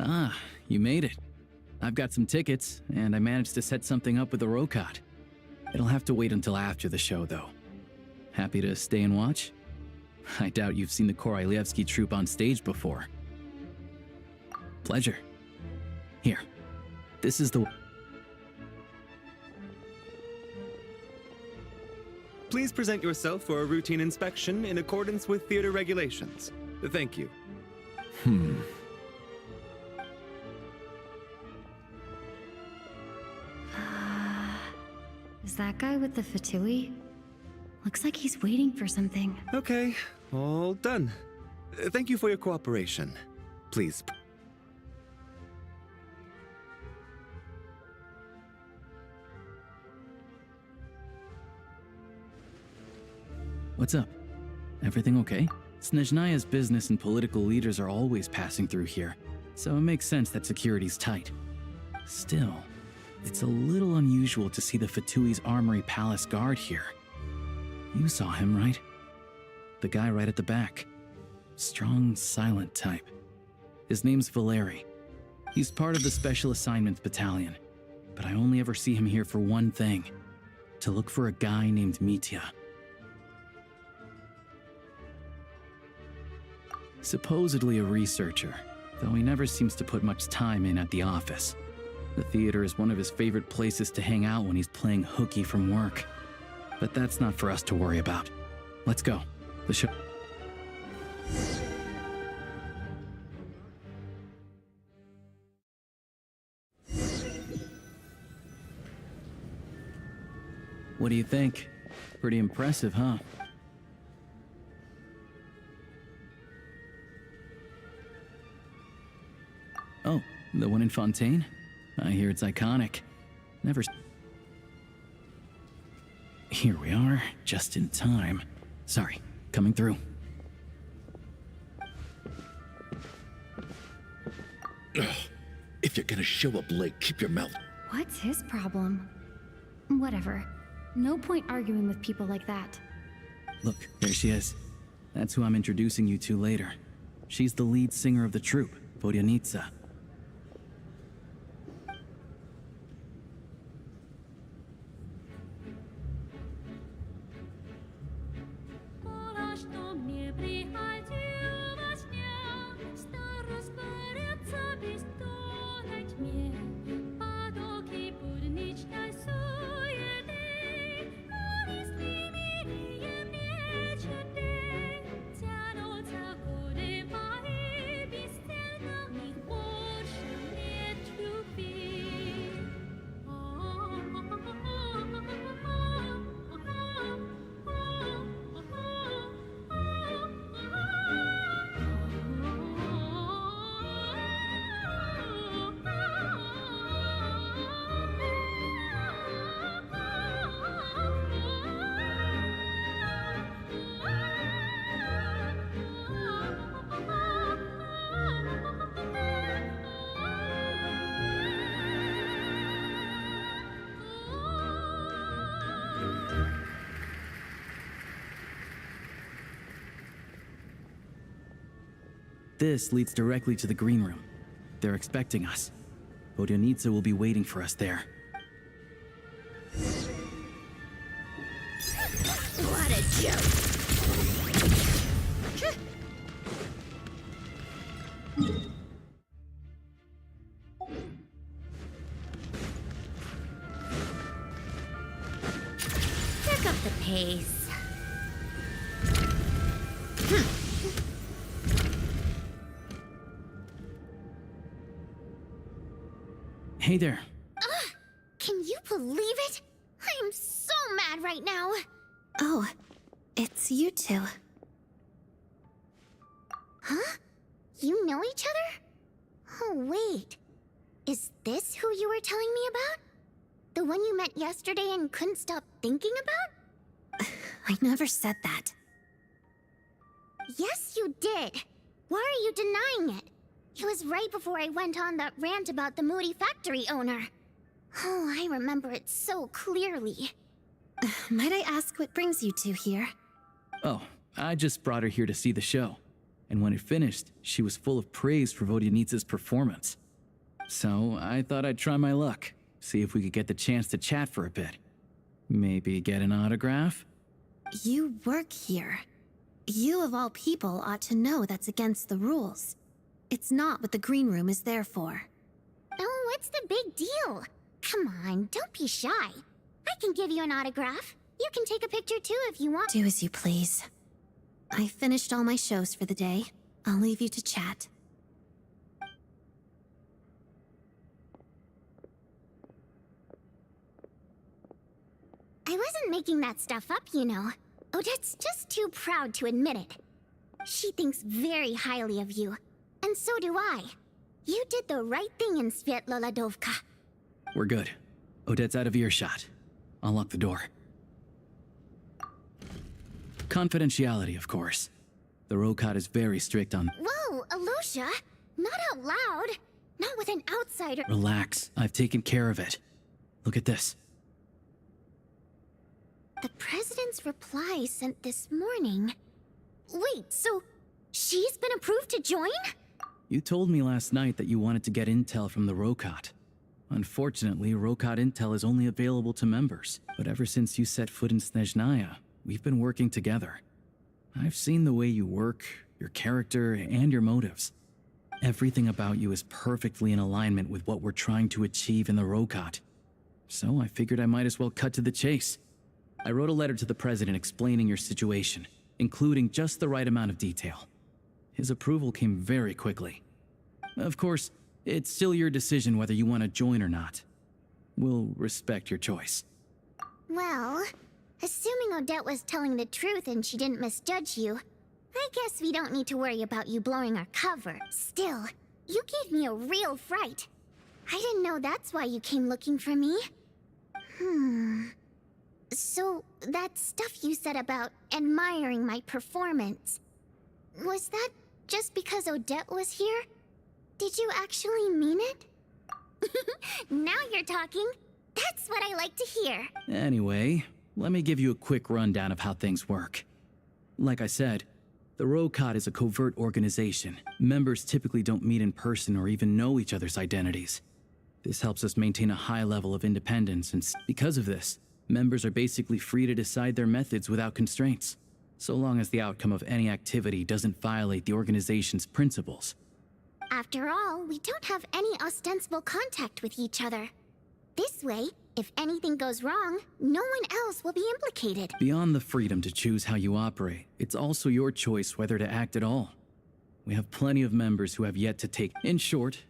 Ah, you made it. I've got some tickets, and I managed to set something up with the Rokot. It'll have to wait until after the show, though. Happy to stay and watch? I doubt you've seen the Korolyevsky troupe on stage before. Pleasure. Here, this is the... Please present yourself for a routine inspection in accordance with theater regulations. Thank you. Is that guy with the fatui? Looks like he's waiting for something. Okay, all done. Thank you for your cooperation. Please. What's up? Everything okay? Snezhnaya's business and political leaders are always passing through here, so it makes sense that security's tight. Still, it's a little unusual to see the Fatui's Armory Palace guard here. You saw him, right? The guy right at the back. Strong, silent type. His name's Valeri. He's part of the Special Assignments Battalion, but I only ever see him here for one thing: to look for a guy named Mitya. Supposedly a researcher, though he never seems to put much time in at the office. The theater is one of his favorite places to hang out when he's playing hooky from work. But that's not for us to worry about. Let's go. The show... What do you think? Pretty impressive, huh? Oh, the one in Fontaine? I hear it's iconic. Never... Here we are, just in time. Sorry, coming through. If you're gonna show up late, keep your mouth... What's his problem? Whatever. No point arguing with people like that. Look, there she is. That's who I'm introducing you to later. She's the lead singer of the troupe, Vodyanitsa. This leads directly to the green room. They're expecting us. Vodyanitsa will be waiting for us there. What a joke! Pick up the pace. Hey there. Can you believe it? I am so mad right now. Oh, it's you two. Huh? You know each other? Oh, wait. Is this who you were telling me about? The one you met yesterday and couldn't stop thinking about? I never said that. Yes, you did. Why are you denying it? It was right before I went on that rant about the moody factory owner. Oh, I remember it so clearly. Might I ask what brings you two here? Oh, I just brought her here to see the show. And when it finished, she was full of praise for Vodyanitsa's performance. So I thought I'd try my luck, see if we could get the chance to chat for a bit. Maybe get an autograph? You work here. You of all people ought to know that's against the rules. It's not what the green room is there for. Oh, what's the big deal? Come on, don't be shy. I can give you an autograph. You can take a picture too if you want. Do as you please. I finished all my shows for the day. I'll leave you to chat. I wasn't making that stuff up, you know. Odette's just too proud to admit it. She thinks very highly of you. And so do I. You did the right thing in Svietloladovka. We're good. Odette's out of earshot. I'll lock the door. Confidentiality, of course. The Rokat is very strict on... Whoa, Alosha! Not out loud! Not with an outsider... Relax. I've taken care of it. Look at this. The President's reply sent this morning. Wait, so she's been approved to join? You told me last night that you wanted to get intel from the Rokat. Unfortunately, Rokat intel is only available to members. But ever since you set foot in Snezhnaya, we've been working together. I've seen the way you work, your character, and your motives. Everything about you is perfectly in alignment with what we're trying to achieve in the Rokat. So I figured I might as well cut to the chase. I wrote a letter to the President explaining your situation, including just the right amount of detail. His approval came very quickly. Of course, it's still your decision whether you want to join or not. We'll respect your choice. Well, assuming Odette was telling the truth and she didn't misjudge you, I guess we don't need to worry about you blowing our cover. Still, you gave me a real fright. I didn't know that's why you came looking for me. So, that stuff you said about admiring my performance, was that just because Odette was here? Did you actually mean it? Now you're talking. That's what I like to hear. Anyway, let me give you a quick rundown of how things work. Like I said, The Rokot is a covert organization. Members typically don't meet in person or even know each other's identities. This helps us maintain a high level of independence, and because of this, members are basically free to decide their methods without constraints, so long as the outcome of any activity doesn't violate the organization's principles. After all, we don't have any ostensible contact with each other. This way, if anything goes wrong, no one else will be implicated. Beyond the freedom to choose how you operate, it's also your choice whether to act at all. We have plenty of members who have yet to take. In short,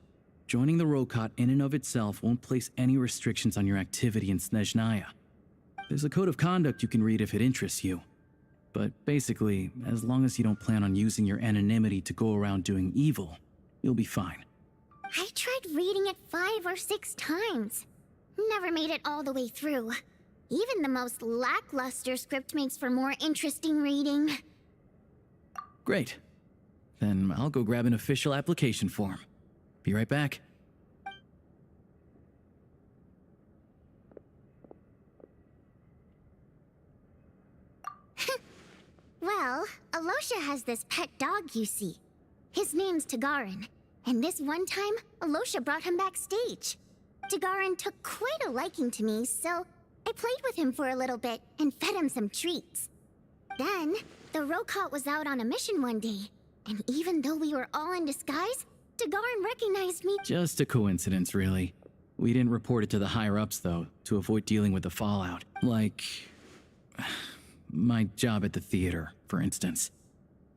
joining the Rokot in and of itself won't place any restrictions on your activity in Snezhnaya. There's a code of conduct you can read if it interests you. But basically, as long as you don't plan on using your anonymity to go around doing evil, you'll be fine. I tried reading it 5 or 6 times. Never made it all the way through. Even the most lackluster script makes for more interesting reading. Great. Then I'll go grab an official application form. Be right back. Well, Alosha has this pet dog, you see. His name's Tagarin, and this one time, Alosha brought him backstage. Tagarin took quite a liking to me, so I played with him for a little bit and fed him some treats. Then, the Rokot was out on a mission one day, and even though we were all in disguise, Tagarin recognized me. Just a coincidence, really. We didn't report it to the higher-ups, though, to avoid dealing with the fallout. Like my job at the theater, for instance.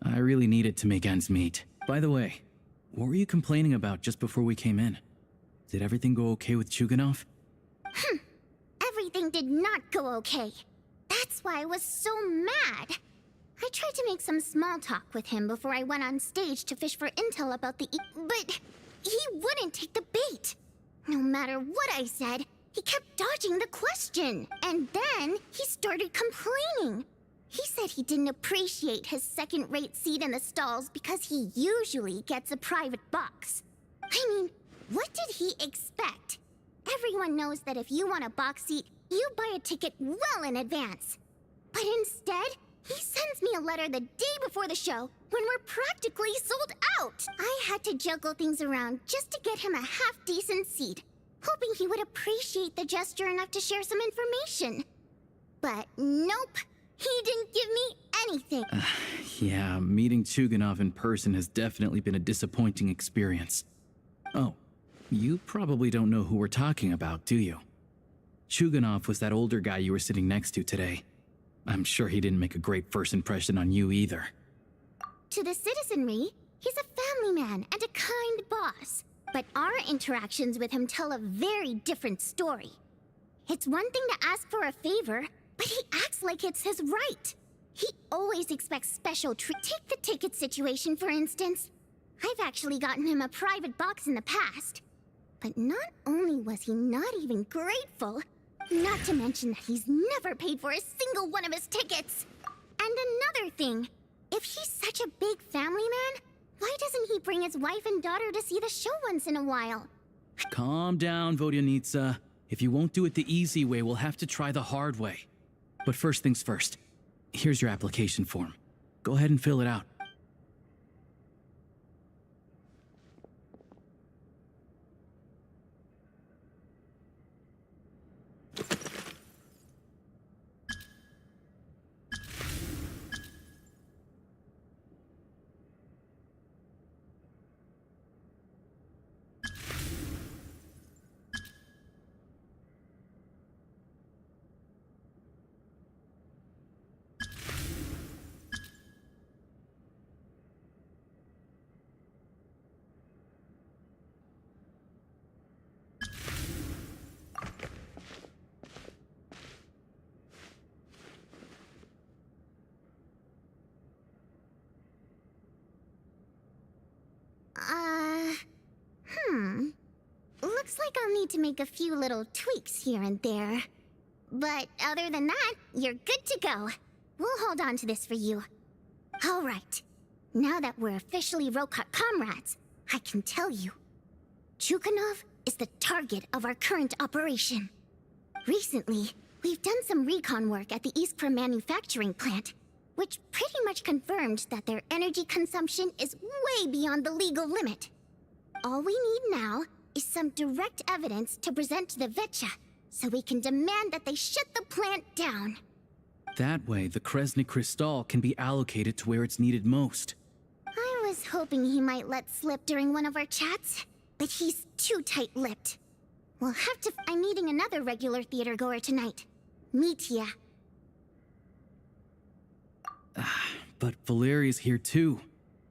I really needed to make ends meet. By the way, what were you complaining about just before we came in? Did everything go okay with Chuganov? Everything did not go okay. That's why I was so mad. I tried to make some small talk with him before I went on stage to fish for intel about the but he wouldn't take the bait. No matter what I said, he kept dodging the question. And then he started complaining. He said he didn't appreciate his second-rate seat in the stalls because he usually gets a private box. I mean, what did he expect? Everyone knows that if you want a box seat, you buy a ticket well in advance. But instead, he sends me a letter the day before the show when we're practically sold out. I had to juggle things around just to get him a half-decent seat, hoping he would appreciate the gesture enough to share some information. But nope, he didn't give me anything. Yeah, meeting Chuganov in person has definitely been a disappointing experience. Oh, you probably don't know who we're talking about, do you? Chuganov was that older guy you were sitting next to today. I'm sure he didn't make a great first impression on you either. To the citizenry, he's a family man and a kind boss. But our interactions with him tell a very different story. It's one thing to ask for a favor, but he acts like it's his right. He always expects special treatment. Take the ticket situation, for instance. I've actually gotten him a private box in the past. But not only was he not even grateful, not to mention that he's never paid for a single one of his tickets. And another thing, if he's such a big family man, why doesn't he bring his wife and daughter to see the show once in a while? Calm down, Vodyanitsa. If you won't do it the easy way, we'll have to try the hard way. But first things first. Here's your application form. Go ahead and fill it out. Looks like I'll need to make a few little tweaks here and there. But other than that, you're good to go. We'll hold on to this for you. All right. Now that we're officially Rokot comrades, I can tell you. Chuganov is the target of our current operation. Recently, we've done some recon work at the Iskra manufacturing plant. which pretty much confirmed that their energy consumption is way beyond the legal limit. All we need now is some direct evidence to present to the Vetcha, so we can demand that they shut the plant down. That way, the Kresny Crystal can be allocated to where it's needed most. I was hoping he might let slip during one of our chats, but he's too tight-lipped. We'll have to. I'm meeting another regular theater goer tonight, Mitya. But Valeri's here too,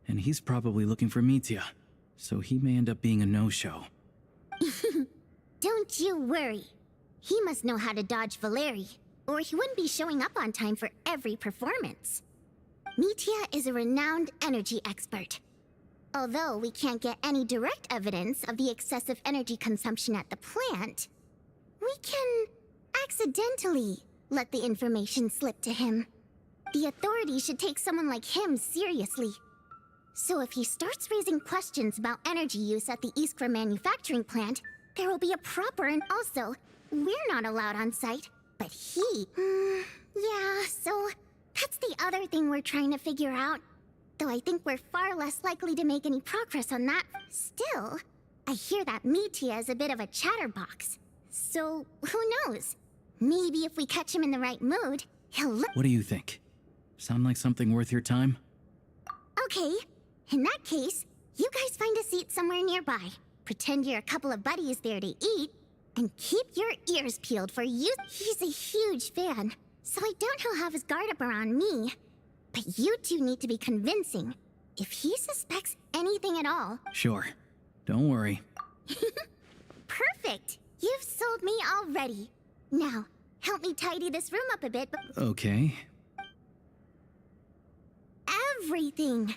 and he's probably looking for Mitya, so he may end up being a no-show. Don't you worry. He must know how to dodge Valeri, or he wouldn't be showing up on time for every performance. Mitya is a renowned energy expert. Although we can't get any direct evidence of the excessive energy consumption at the plant, we can accidentally let the information slip to him. The authorities should take someone like him seriously. So if he starts raising questions about energy use at the Iskra manufacturing plant, there will be a proper and also, we're not allowed on site, but he... yeah, so that's the other thing we're trying to figure out. Though I think we're far less likely to make any progress on that. Still, I hear that Mitya is a bit of a chatterbox. So, who knows? Maybe if we catch him in the right mood, he'll look... What do you think? Sound like something worth your time? Okay, in that case, you guys find a seat somewhere nearby. Pretend you're a couple of buddies there to eat, and keep your ears peeled for you. He's a huge fan, so I doubt he'll have his guard up around me. But you two need to be convincing. If he suspects anything at all... Sure. Don't worry. Perfect! You've sold me already. Now, help me tidy this room up a bit, but... Okay. Everything!